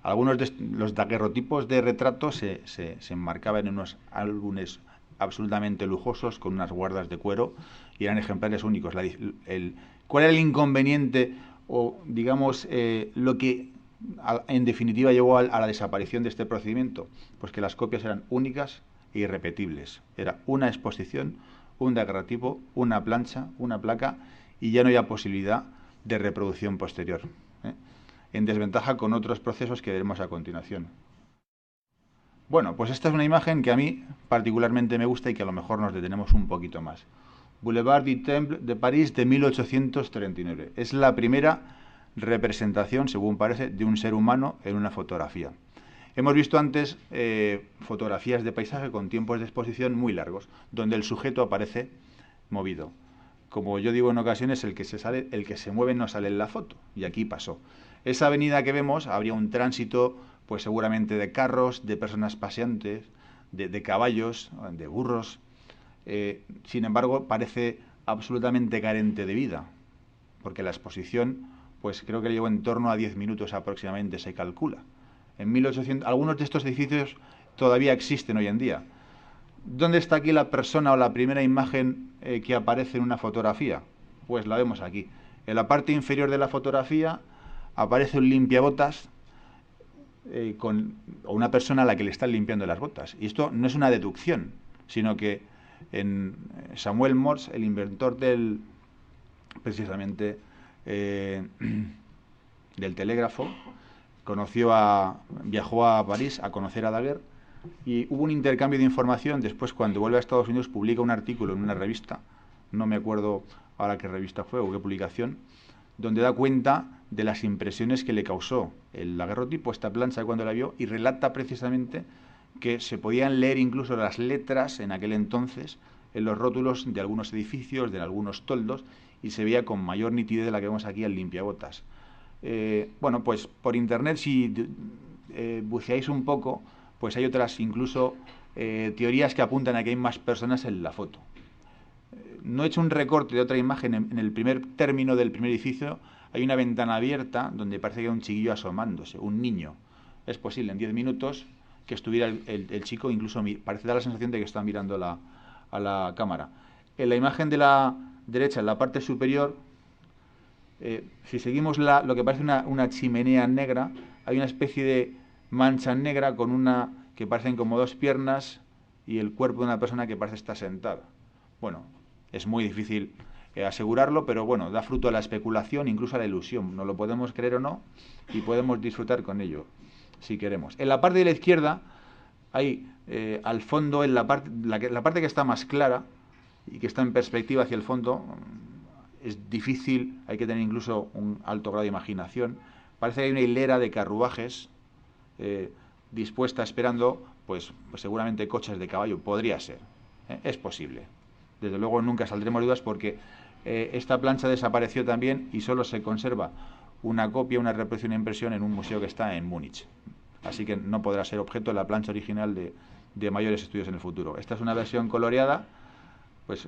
Algunos de los daguerrotipos de retratos se enmarcaban en unos álbumes absolutamente lujosos con unas guardas de cuero, y eran ejemplares únicos. ¿Cuál era el inconveniente o, digamos, lo que en definitiva llevó a la desaparición de este procedimiento? Pues que las copias eran únicas e irrepetibles. Era una exposición, un daguerrotipo, una plancha, una placa, y ya no había posibilidad de reproducción posterior. en desventaja con otros procesos que veremos a continuación. Bueno, pues esta es una imagen que a mí particularmente me gusta y que a lo mejor nos detenemos un poquito más. Boulevard du Temple de París de 1839. Es la primera representación, según parece, de un ser humano en una fotografía. Hemos visto antes fotografías de paisaje con tiempos de exposición muy largos, donde el sujeto aparece movido. Como yo digo en ocasiones, el que se mueve no sale en la foto, y aquí pasó. Esa avenida que vemos, habría un tránsito, pues seguramente de carros, de personas paseantes, de caballos, de burros. Sin embargo, parece absolutamente carente de vida, porque la exposición, pues creo que llevó en torno a 10 minutos aproximadamente, se calcula. En 1800, algunos de estos edificios todavía existen hoy en día. ¿Dónde está aquí la persona o la primera imagen que aparece en una fotografía? Pues la vemos aquí. En la parte inferior de la fotografía aparece un limpiabotas o una persona a la que le están limpiando las botas. Y esto no es una deducción, sino que en Samuel Morse, el inventor precisamente del telégrafo, viajó a París a conocer a Daguerre y hubo un intercambio de información. Después, cuando vuelve a Estados Unidos, publica un artículo en una revista, no me acuerdo ahora qué revista fue o qué publicación, donde da cuenta de las impresiones que le causó el daguerrotipo, esta plancha, cuando la vio, y relata precisamente que se podían leer incluso las letras en aquel entonces en los rótulos de algunos edificios, de algunos toldos, y se veía con mayor nitidez de la que vemos aquí al limpiabotas. Bueno, pues por internet, si buceáis un poco, pues hay otras incluso teorías que apuntan a que hay más personas en la foto. No he hecho un recorte de otra imagen. En el primer término del primer edificio hay una ventana abierta donde parece que hay un chiquillo asomándose, un niño. Es posible en 10 minutos que estuviera el chico, incluso parece dar la sensación de que está mirando a la cámara. En la imagen de la derecha, en la parte superior, si seguimos lo que parece una chimenea negra, hay una especie de mancha negra con que parecen como dos piernas y el cuerpo de una persona que parece estar sentada. Bueno, es muy difícil asegurarlo, pero bueno, da fruto a la especulación, incluso a la ilusión. No lo podemos creer o no, y podemos disfrutar con ello, si queremos. En la parte de la izquierda hay al fondo, en la parte que está más clara y que está en perspectiva hacia el fondo, es difícil, hay que tener incluso un alto grado de imaginación. Parece que hay una hilera de carruajes dispuesta esperando, pues seguramente coches de caballo. Podría ser, es posible. Desde luego nunca saldremos de dudas, porque esta plancha desapareció también y solo se conserva una copia, una reproducción e impresión en un museo que está en Múnich. Así que no podrá ser objeto de la plancha original de mayores estudios en el futuro. Esta es una versión coloreada. Pues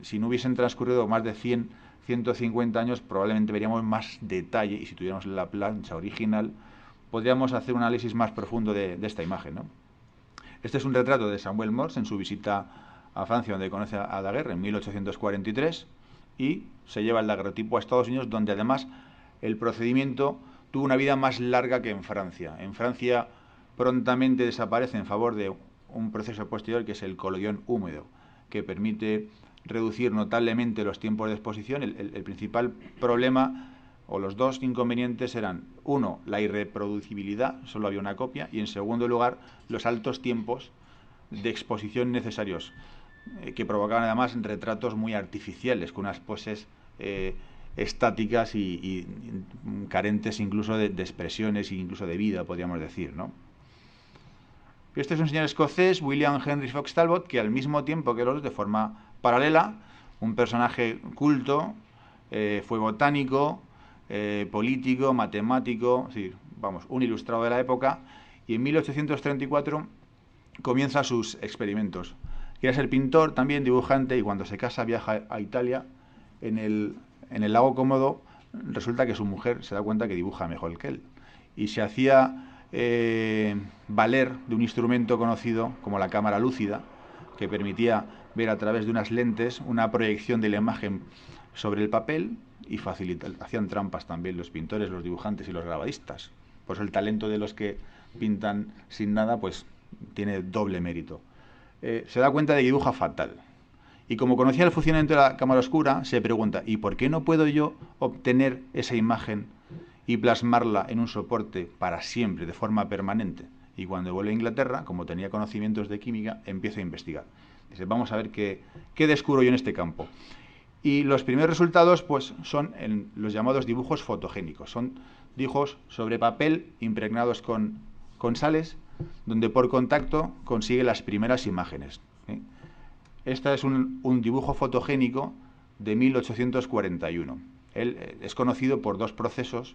si no hubiesen transcurrido más de 150 años, probablemente veríamos más detalle, y si tuviéramos la plancha original, podríamos hacer un análisis más profundo de esta imagen, ¿no? Este es un retrato de Samuel Morse en su visita a Francia, donde conoce a Daguerre en 1843, y se lleva el daguerrotipo a Estados Unidos, donde además el procedimiento tuvo una vida más larga que en Francia. En Francia prontamente desaparece en favor de un proceso posterior, que es el collodion húmedo, que permite reducir notablemente los tiempos de exposición. El principal problema, o los dos inconvenientes, eran: uno, la irreproducibilidad, solo había una copia, y en segundo lugar, los altos tiempos de exposición necesarios, que provocaban además retratos muy artificiales, con unas poses estáticas y carentes incluso de expresiones e incluso de vida, podríamos decir, ¿no? Este es un señor escocés, William Henry Fox Talbot, que al mismo tiempo que los, de forma paralela, un personaje culto, fue botánico, político, matemático, sí, vamos, un ilustrado de la época, y en 1834 comienza sus experimentos. Quería ser pintor, también dibujante, y cuando se casa viaja a Italia. En el lago Cómodo resulta que su mujer se da cuenta que dibuja mejor que él, y se hacía valer de un instrumento conocido como la cámara lúcida, que permitía ver a través de unas lentes una proyección de la imagen sobre el papel, y hacían trampas también los pintores, los dibujantes y los grabadistas. Por eso el talento de los que pintan sin nada, pues tiene doble mérito. Se da cuenta de que dibuja fatal, y como conocía el funcionamiento de la cámara oscura, se pregunta: ¿y por qué no puedo yo obtener esa imagen y plasmarla en un soporte para siempre, de forma permanente. Y cuando vuelve a Inglaterra, como tenía conocimientos de química, empieza a investigar. Dice, vamos a ver qué descubro yo en este campo. Y los primeros resultados pues, son en los llamados dibujos fotogénicos. Son dibujos sobre papel impregnados con sales, donde por contacto consigue las primeras imágenes. Este es un dibujo fotogénico de 1841. Él es conocido por dos procesos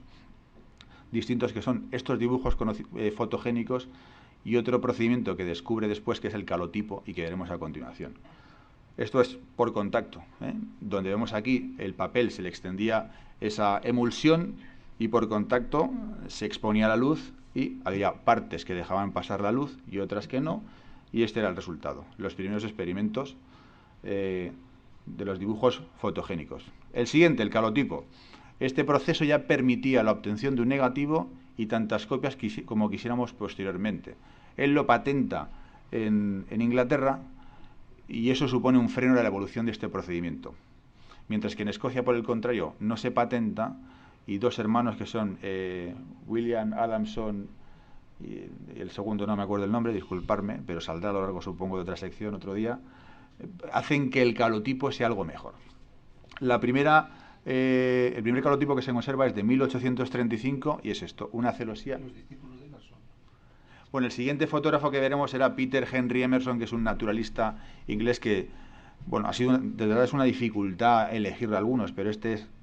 distintos, que son estos dibujos fotogénicos y otro procedimiento que descubre después, que es el calotipo, y que veremos a continuación. Esto es por contacto, donde vemos aquí el papel se le extendía esa emulsión y por contacto se exponía a la luz y había partes que dejaban pasar la luz y otras que no, y este era el resultado, los primeros experimentos de los dibujos fotogénicos. El siguiente, el calotipo. Este proceso ya permitía la obtención de un negativo y tantas copias como quisiéramos posteriormente. Él lo patenta en Inglaterra y eso supone un freno a la evolución de este procedimiento. Mientras que en Escocia, por el contrario, no se patenta, y dos hermanos que son William Adamson y el segundo no me acuerdo el nombre, disculparme, pero saldrá a lo largo, supongo, de otra sección otro día, hacen que el calotipo sea algo mejor. El primer calotipo que se conserva es de 1835 y es esto, una celosía. Bueno, el siguiente fotógrafo que veremos será Peter Henry Emerson, que es un naturalista inglés que, bueno, de verdad es una dificultad elegir algunos, pero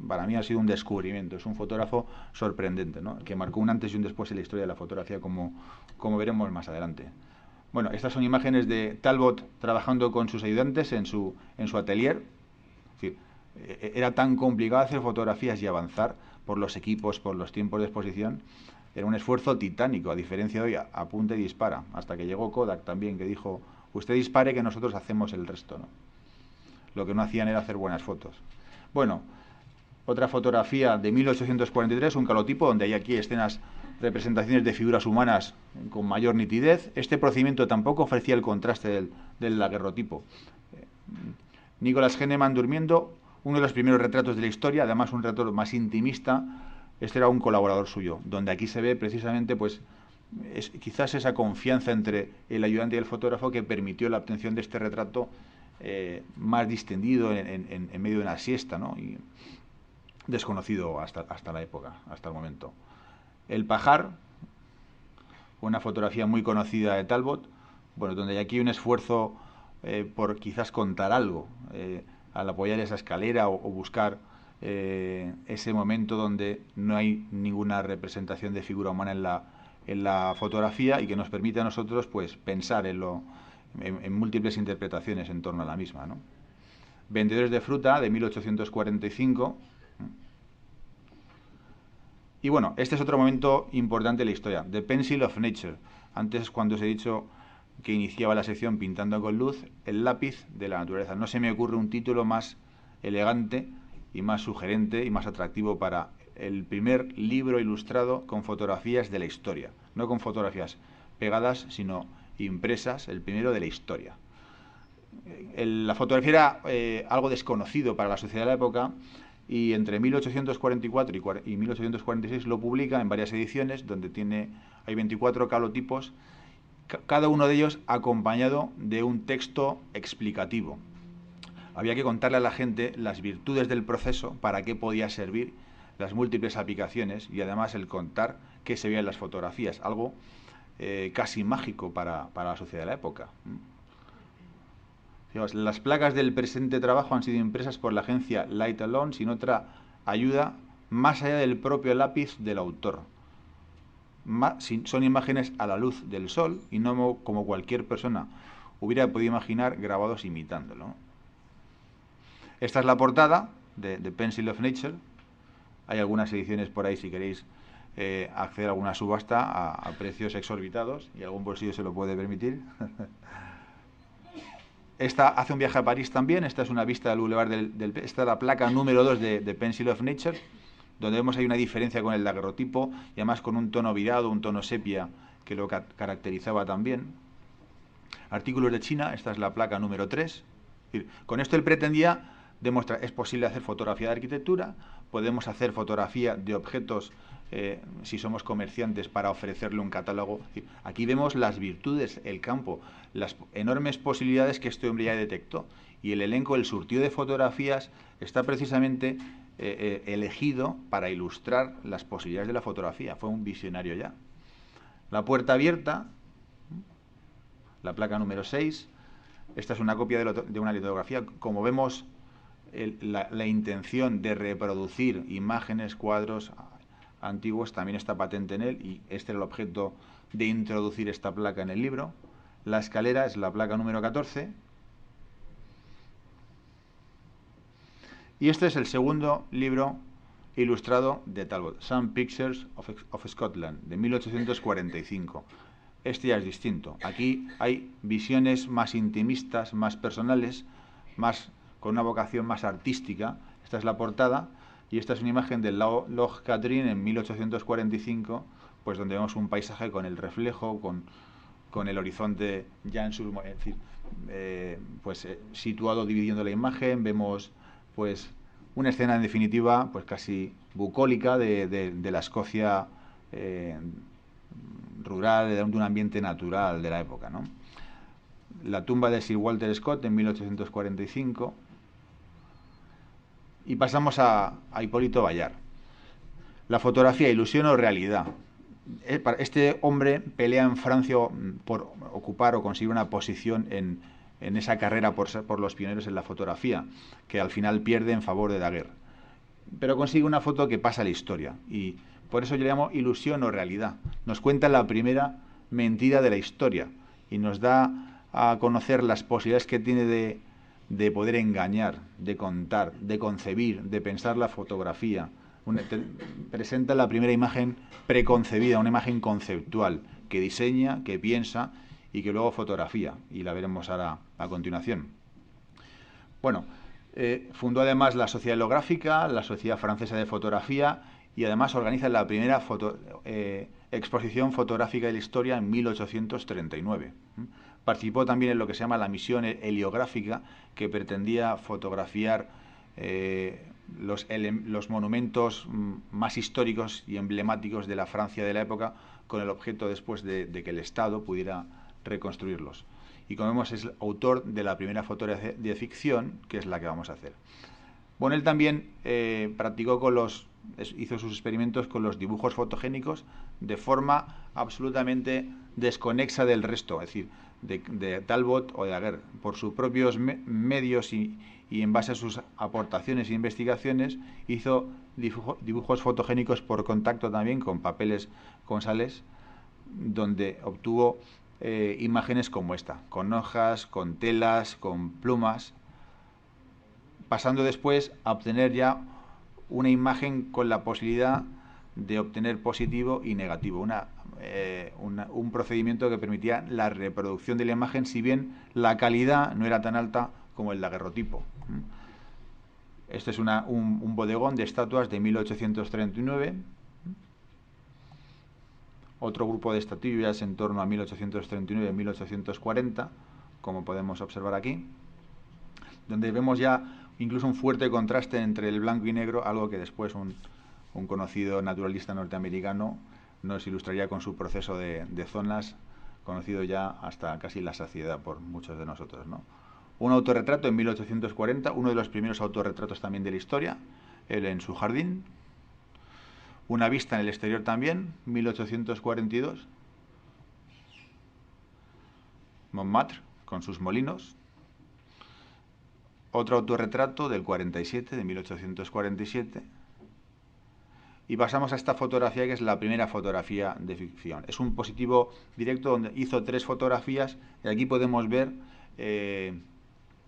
para mí ha sido un descubrimiento. Es un fotógrafo sorprendente, ¿no? Que marcó un antes y un después en la historia de la fotografía, como veremos más adelante. Bueno, estas son imágenes de Talbot trabajando con sus ayudantes en su atelier. Es decir, era tan complicado hacer fotografías y avanzar por los equipos, por los tiempos de exposición. Era un esfuerzo titánico, a diferencia de hoy, apunta y dispara. Hasta que llegó Kodak también, que dijo, usted dispare que nosotros hacemos el resto, ¿no? Lo que no hacían era hacer buenas fotos. Bueno, otra fotografía de 1843, un calotipo, donde hay aquí representaciones de figuras humanas con mayor nitidez. Este procedimiento tampoco ofrecía el contraste del daguerrotipo. Nicholas Henneman durmiendo, uno de los primeros retratos de la historia, además un retrato más intimista. Este era un colaborador suyo, donde aquí se ve precisamente pues quizás esa confianza entre el ayudante y el fotógrafo que permitió la obtención de este retrato más distendido en medio de una siesta, ¿no? Y desconocido hasta la época, hasta el momento. El pajar, una fotografía muy conocida de Talbot, bueno, donde hay aquí un esfuerzo por quizás contar algo, al apoyar esa escalera o buscar ese momento donde no hay ninguna representación de figura humana en la fotografía y que nos permite a nosotros pues pensar en múltiples interpretaciones en torno a la misma, ¿no? Vendedores de fruta, de 1845. Y bueno, este es otro momento importante de la historia, The Pencil of Nature. Antes, cuando os he dicho que iniciaba la sección pintando con luz, el lápiz de la naturaleza. No se me ocurre un título más elegante y más sugerente y más atractivo para el primer libro ilustrado con fotografías de la historia. No con fotografías pegadas, sino impresas, el primero de la historia. La fotografía era algo desconocido para la sociedad de la época, y entre 1844 y 1846 lo publica en varias ediciones, donde hay 24 calotipos, cada uno de ellos acompañado de un texto explicativo. Había que contarle a la gente las virtudes del proceso, para qué podía servir, las múltiples aplicaciones y además el contar qué se veía en las fotografías, algo casi mágico para la sociedad de la época. Las placas del presente trabajo han sido impresas por la agencia Light Alone sin otra ayuda más allá del propio lápiz del autor. Son imágenes a la luz del sol y no como cualquier persona hubiera podido imaginar grabados imitándolo. Esta es la portada de The Pencil of Nature. Hay algunas ediciones por ahí si queréis acceder a alguna subasta a precios exorbitados y algún bolsillo se lo puede permitir. Esta hace un viaje a París también. Esta es una vista del Boulevard esta es la placa número 2 de Pencil of Nature, donde vemos hay una diferencia con el daguerrotipo y además con un tono virado, un tono sepia que lo caracterizaba también. Artículos de China, esta es la placa número 3. Es decir, con esto él pretendía demostrar, es posible hacer fotografía de arquitectura, podemos hacer fotografía de objetos si somos comerciantes, para ofrecerle un catálogo. Aquí vemos las virtudes, el campo, las enormes posibilidades que este hombre ya detectó. Y el elenco, el surtido de fotografías, está precisamente elegido para ilustrar las posibilidades de la fotografía. Fue un visionario ya. La puerta abierta, la placa número 6. Esta es una copia de una litografía. Como vemos, la intención de reproducir imágenes, cuadros antiguos también está patente en él, y este era el objeto de introducir esta placa en el libro. La escalera es la placa número 14. Y este es el segundo libro ilustrado de Talbot, Some Pictures of Scotland, de 1845. Este ya es distinto. Aquí hay visiones más intimistas, más personales, con una vocación más artística. Esta es la portada, y esta es una imagen del Loch Katrine en 1845, pues donde vemos un paisaje con el reflejo, con el horizonte ya en su... Es decir, situado, dividiendo la imagen. Vemos pues una escena, en definitiva, pues casi bucólica de la Escocia rural, de un ambiente natural de la época, ¿no? La tumba de Sir Walter Scott en 1845. Y pasamos a Hipólito Bayard. La fotografía, ilusión o realidad. Este hombre pelea en Francia por ocupar o conseguir una posición en esa carrera por los pioneros en la fotografía, que al final pierde en favor de Daguerre. Pero consigue una foto que pasa a la historia, y por eso yo le llamo ilusión o realidad. Nos cuenta la primera mentira de la historia y nos da a conocer las posibilidades que tiene de poder engañar, de contar, de concebir, de pensar la fotografía. Presenta la primera imagen preconcebida, una imagen conceptual, que diseña, que piensa y que luego fotografía, y la veremos ahora a continuación. Bueno, fundó además la Sociedad Helográfica, la Sociedad Francesa de Fotografía, y además organiza la primera exposición fotográfica de la historia en 1839. Participó también en lo que se llama la misión heliográfica, que pretendía fotografiar los monumentos más históricos y emblemáticos de la Francia de la época, con el objeto después de que el Estado pudiera reconstruirlos. Y como vemos, es el autor de la primera fotografía de ficción, que es la que vamos a hacer. Bueno, él también hizo sus experimentos con los dibujos fotogénicos de forma absolutamente desconexa del resto, es decir, de Talbot o de Daguerre. Por sus propios medios y en base a sus aportaciones e investigaciones, hizo dibujos fotogénicos por contacto también con papeles con sales, donde obtuvo imágenes como esta, con hojas, con telas, con plumas, pasando después a obtener ya una imagen con la posibilidad de obtener positivo y negativo, un procedimiento que permitía la reproducción de la imagen, si bien la calidad no era tan alta como el daguerrotipo. Este es un bodegón de estatuas de 1839. Otro grupo de estatuillas en torno a 1839-1840, como podemos observar aquí, donde vemos ya incluso un fuerte contraste entre el blanco y negro, algo que después un conocido naturalista norteamericano nos ilustraría con su proceso de zonas, conocido ya hasta casi la saciedad por muchos de nosotros, ¿no? Un autorretrato en 1840, uno de los primeros autorretratos también de la historia, él en su jardín. Una vista en el exterior también, 1842. Montmartre, con sus molinos. Otro autorretrato del 47, de 1847. Y pasamos a esta fotografía, que es la primera fotografía de ficción. Es un positivo directo donde hizo 3 fotografías, y aquí podemos ver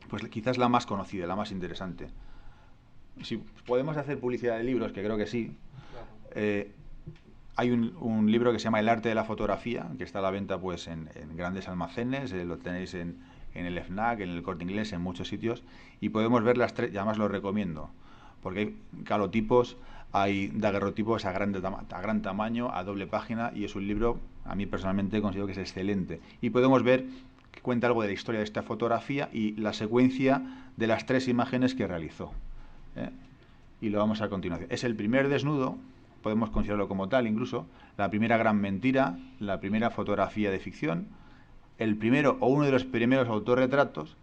pues quizás la más conocida, la más interesante. Si podemos hacer publicidad de libros, que creo que sí. Hay un libro que se llama El arte de la fotografía, que está a la venta pues en grandes almacenes, lo tenéis en el FNAC, en el Corte Inglés, en muchos sitios, y podemos ver las 3, y además lo recomiendo, porque hay calotipos, hay daguerrotipos a gran tamaño, a doble página, y es un libro, a mí personalmente considero que es excelente, y podemos ver que cuenta algo de la historia de esta fotografía y la secuencia de las 3 imágenes que realizó, y lo vamos a continuación. Es el primer desnudo, podemos considerarlo como tal incluso, la primera gran mentira, la primera fotografía de ficción, el primero o uno de los primeros autorretratos,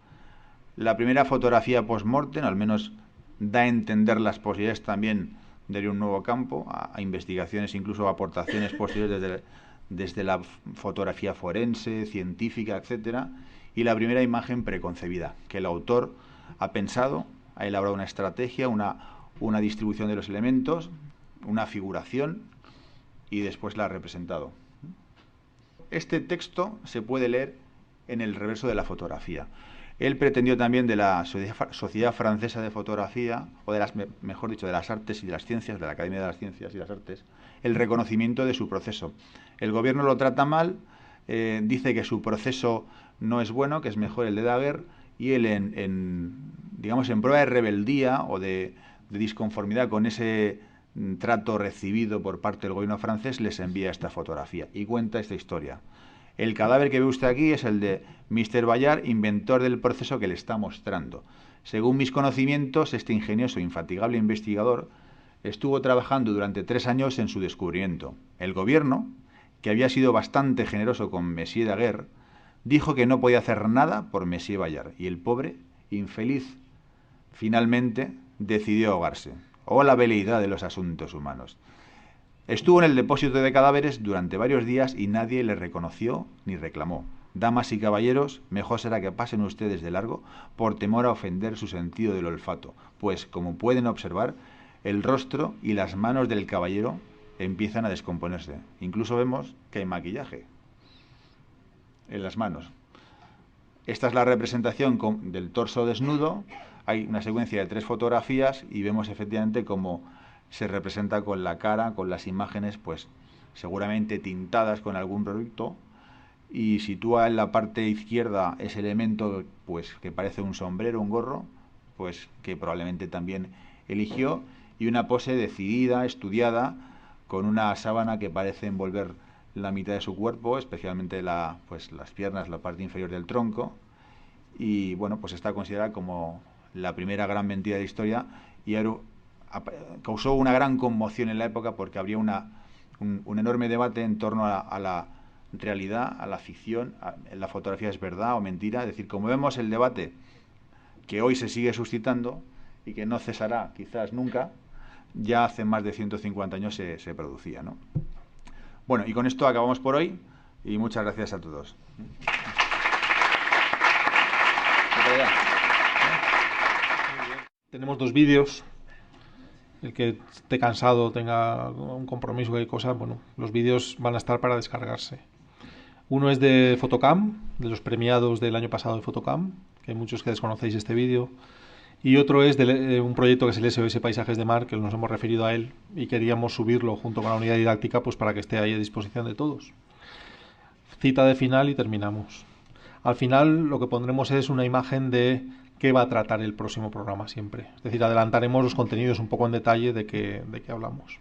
la primera fotografía post-mortem, al menos da a entender las posibilidades también de un nuevo campo, a investigaciones, incluso a aportaciones posteriores desde la fotografía forense, científica, etcétera, y la primera imagen preconcebida, que el autor ha pensado, ha elaborado una estrategia, una distribución de los elementos, una figuración, y después la ha representado. Este texto se puede leer en el reverso de la fotografía. Él pretendió también de la Sociedad Francesa de Fotografía, o mejor dicho, de las Artes y de las Ciencias, de la Academia de las Ciencias y las Artes, el reconocimiento de su proceso. El gobierno lo trata mal, dice que su proceso no es bueno, que es mejor el de Daguerre, y él digamos, en prueba de rebeldía o de disconformidad con ese trato recibido por parte del gobierno francés, les envía esta fotografía y cuenta esta historia. El cadáver que ve usted aquí es el de Mr. Bayard, inventor del proceso que le está mostrando. Según mis conocimientos, este ingenioso e infatigable investigador estuvo trabajando durante 3 años en su descubrimiento. El gobierno, que había sido bastante generoso con Monsieur Daguerre, dijo que no podía hacer nada por Monsieur Bayard, y el pobre, infeliz, finalmente decidió ahogarse. ¡Oh, la veleidad de los asuntos humanos! Estuvo en el depósito de cadáveres durante varios días y nadie le reconoció ni reclamó. Damas y caballeros, mejor será que pasen ustedes de largo por temor a ofender su sentido del olfato, pues, como pueden observar, el rostro y las manos del caballero empiezan a descomponerse. Incluso vemos que hay maquillaje en las manos. Esta es la representación del torso desnudo. Hay una secuencia de 3 fotografías y vemos efectivamente cómo se representa con la cara, con las imágenes, pues seguramente tintadas con algún producto, y sitúa en la parte izquierda ese elemento, pues que parece un sombrero, un gorro, pues que probablemente también eligió, y una pose decidida, estudiada, con una sábana que parece envolver la mitad de su cuerpo, especialmente pues las piernas, la parte inferior del tronco, y bueno, pues está considerada como la primera gran mentira de la historia, y causó una gran conmoción en la época porque habría un enorme debate en torno a la realidad, a la ficción, la fotografía es verdad o mentira. Es decir, como vemos, el debate que hoy se sigue suscitando y que no cesará quizás nunca, ya hace más de 150 años se producía, ¿no? Bueno, y con esto acabamos por hoy y muchas gracias a todos. Tenemos 2 vídeos. El que esté cansado, tenga un compromiso, cualquier cosa, bueno, los vídeos van a estar para descargarse. Uno es de Fotocam, de los premiados del año pasado de Fotocam, que hay muchos que desconocéis este vídeo. Y otro es de un proyecto que es el SOS Paisajes de Mar, que nos hemos referido a él y queríamos subirlo junto con la unidad didáctica, pues para que esté ahí a disposición de todos. Cita de final y terminamos. Al final lo que pondremos es una imagen de qué va a tratar el próximo programa siempre. Es decir, adelantaremos los contenidos un poco en detalle de qué hablamos.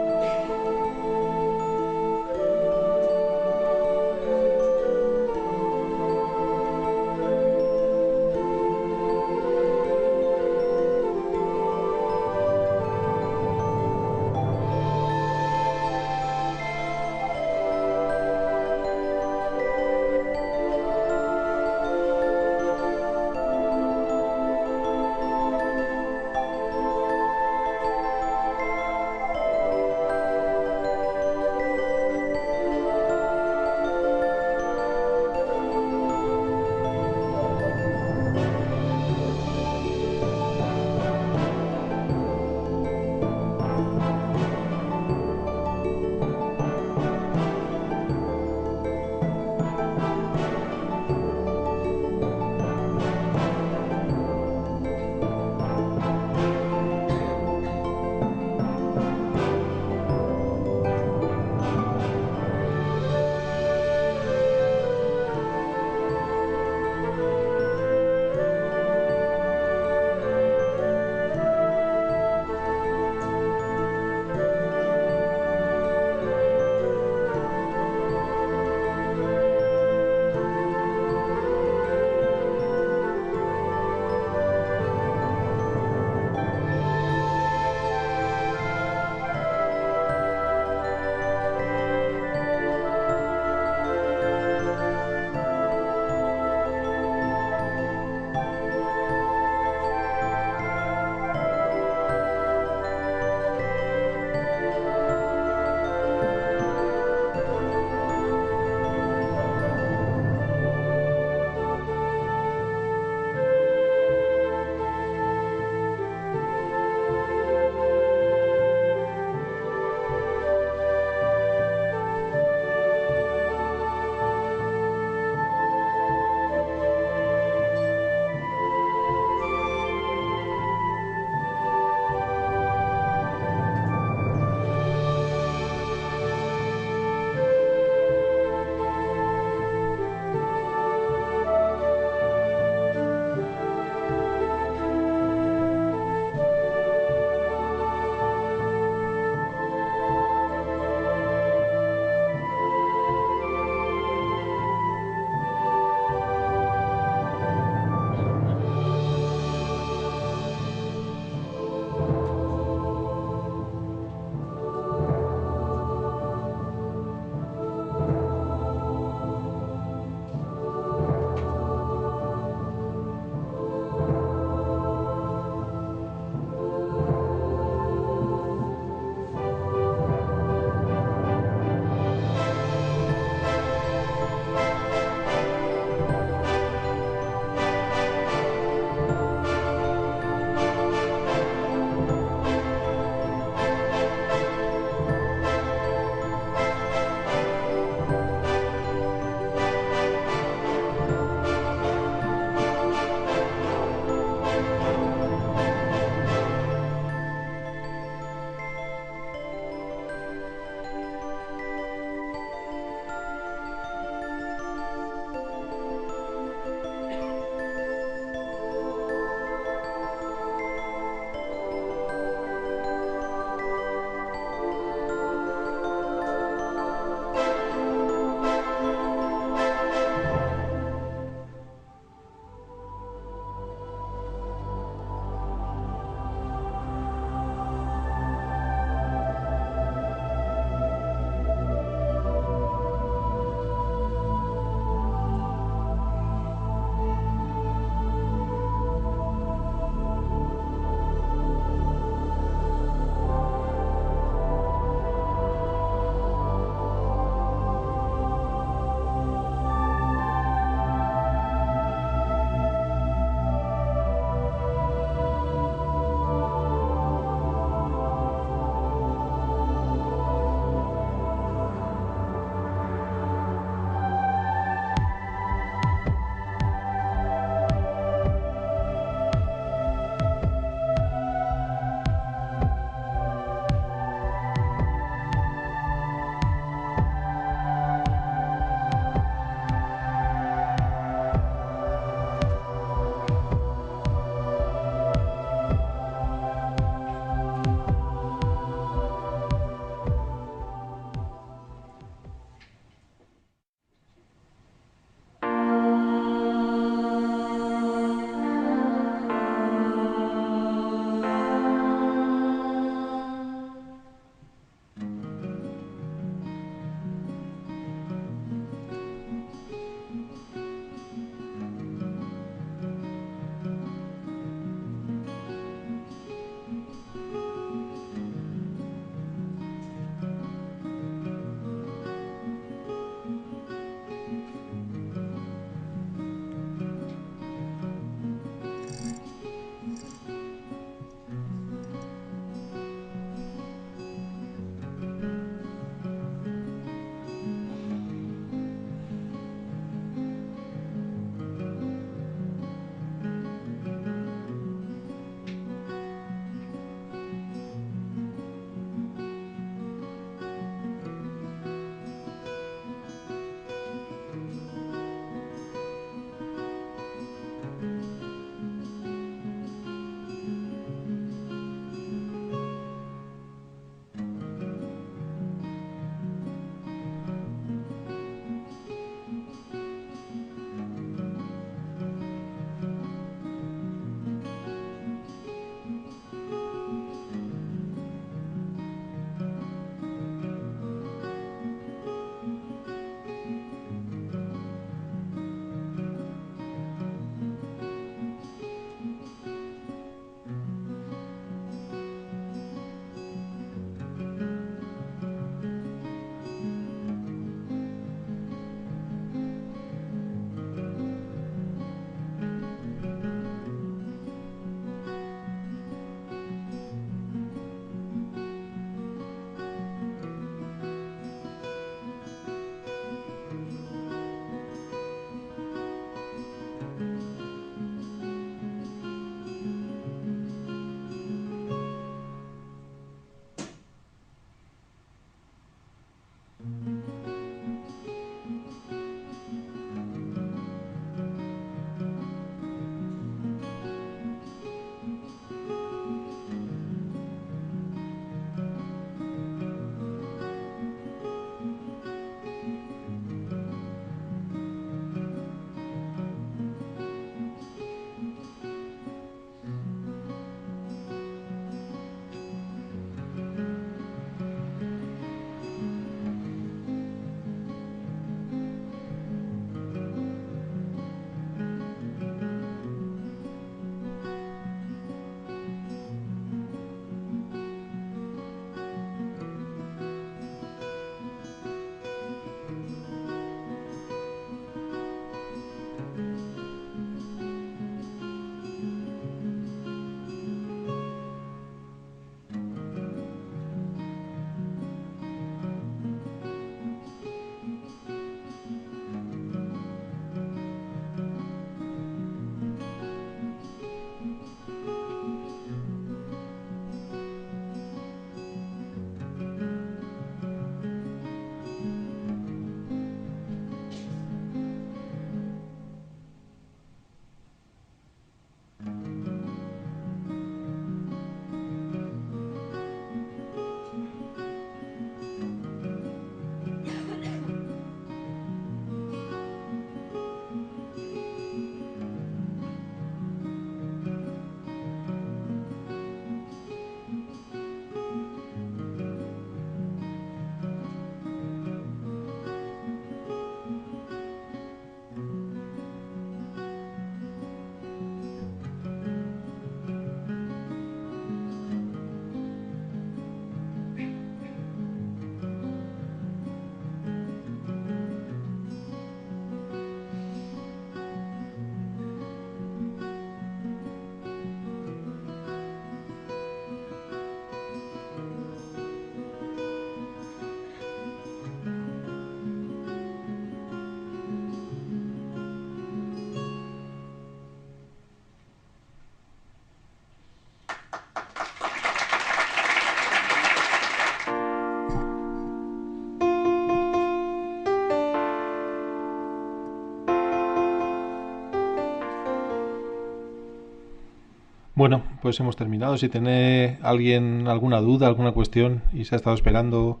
Bueno, pues hemos terminado. Si tiene alguien alguna duda, alguna cuestión y se ha estado esperando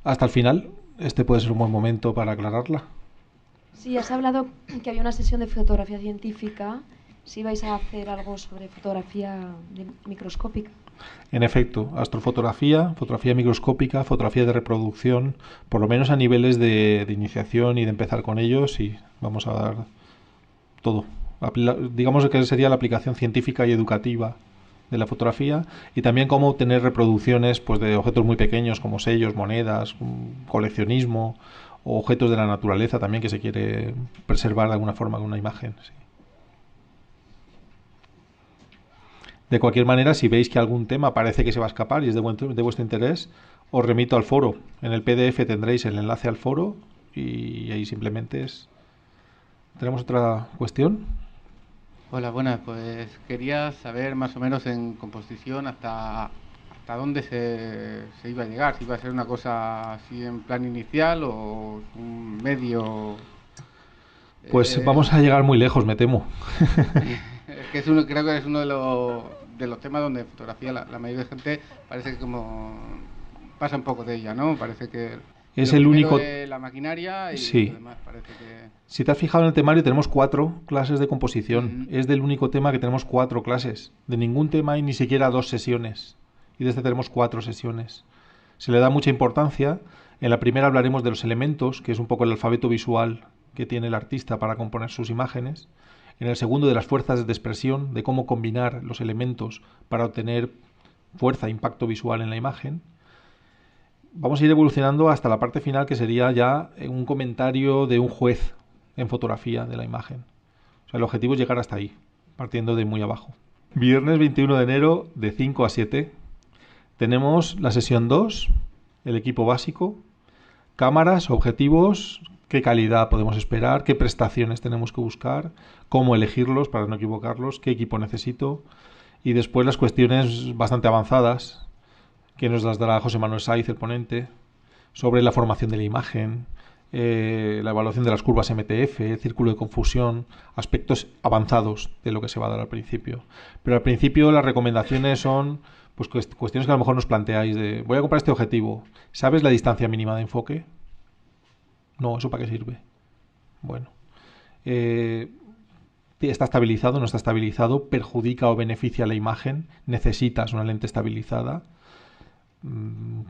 hasta el final, este puede ser un buen momento para aclararla. Sí, has hablado que había una sesión de fotografía científica. Si vais a hacer algo sobre fotografía microscópica. En efecto, astrofotografía, fotografía microscópica, fotografía de reproducción, por lo menos a niveles de iniciación y de empezar con ellos, y vamos a dar todo. Digamos que sería la aplicación científica y educativa de la fotografía, y también cómo obtener reproducciones pues, de objetos muy pequeños como sellos, monedas, coleccionismo o objetos de la naturaleza también que se quiere preservar de alguna forma con una imagen. Sí. De cualquier manera, si veis que algún tema parece que se va a escapar y es de vuestro interés, os remito al foro. En el PDF tendréis el enlace al foro y ahí simplemente es... ¿Tenemos otra cuestión? Hola, buenas. Pues quería saber más o menos en composición hasta dónde se iba a llegar. Si iba a ser una cosa así en plan inicial o un medio... Pues vamos a llegar muy lejos, me temo. Es que creo que es uno de los temas donde fotografía la mayoría de gente parece que como pasa un poco de ella, ¿no? Parece que es el único de la maquinaria y sí. Lo demás parece que... Si te has fijado en el temario tenemos 4 clases de composición. Es del único tema que tenemos 4 clases. De ningún tema hay ni siquiera 2 sesiones. Y de este tenemos 4 sesiones. Se le da mucha importancia. En la primera hablaremos de los elementos, que es un poco el alfabeto visual que tiene el artista para componer sus imágenes. En el segundo de las fuerzas de expresión, de cómo combinar los elementos para obtener fuerza e impacto visual en la imagen. Vamos a ir evolucionando hasta la parte final, que sería ya un comentario de un juez en fotografía de la imagen. O sea, el objetivo es llegar hasta ahí, partiendo de muy abajo. Viernes 21 de enero de 5 a 7 tenemos la sesión 2, el equipo básico, cámaras, objetivos, qué calidad podemos esperar, qué prestaciones tenemos que buscar, cómo elegirlos para no equivocarlos, qué equipo necesito, y después las cuestiones bastante avanzadas que nos las dará José Manuel Saiz, el ponente, sobre la formación de la imagen, la evaluación de las curvas MTF, el círculo de confusión, aspectos avanzados de lo que se va a dar al principio. Pero al principio las recomendaciones son pues cuestiones que a lo mejor nos planteáis de voy a comprar este objetivo, ¿sabes la distancia mínima de enfoque? No, ¿eso para qué sirve? Bueno, ¿está estabilizado o no está estabilizado? ¿Perjudica o beneficia la imagen? ¿Necesitas una lente estabilizada?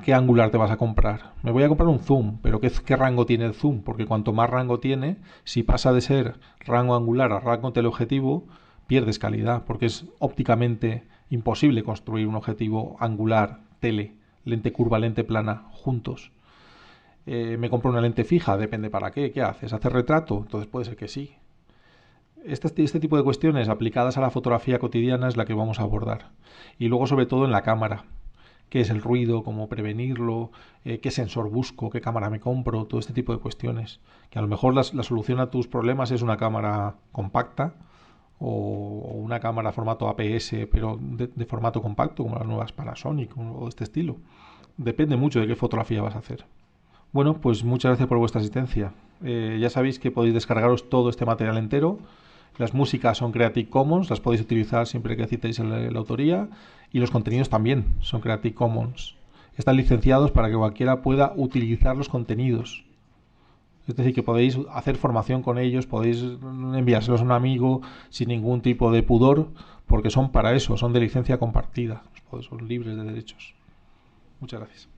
¿Qué angular te vas a comprar? Me voy a comprar un zoom, pero ¿qué rango tiene el zoom? Porque cuanto más rango tiene, si pasa de ser rango angular a rango teleobjetivo, pierdes calidad, porque es ópticamente imposible construir un objetivo angular, tele, lente curva, lente plana, juntos. Me compro una lente fija, depende para qué. ¿Qué haces? ¿Hacer retrato? Entonces puede ser que sí. Este tipo de cuestiones aplicadas a la fotografía cotidiana es la que vamos a abordar. Y luego sobre todo en la cámara. ¿Qué es el ruido? ¿Cómo prevenirlo? ¿Qué sensor busco? ¿Qué cámara me compro? Todo este tipo de cuestiones. Que a lo mejor la solución a tus problemas es una cámara compacta o una cámara formato APS, pero de formato compacto, como las nuevas Panasonic o de este estilo. Depende mucho de qué fotografía vas a hacer. Bueno, pues muchas gracias por vuestra asistencia. Ya sabéis que podéis descargaros todo este material entero. Las músicas son Creative Commons, las podéis utilizar siempre que citéis la autoría, y los contenidos también son Creative Commons. Están licenciados para que cualquiera pueda utilizar los contenidos. Es decir, que podéis hacer formación con ellos, podéis enviárselos a un amigo sin ningún tipo de pudor, porque son para eso, son de licencia compartida, son libres de derechos. Muchas gracias.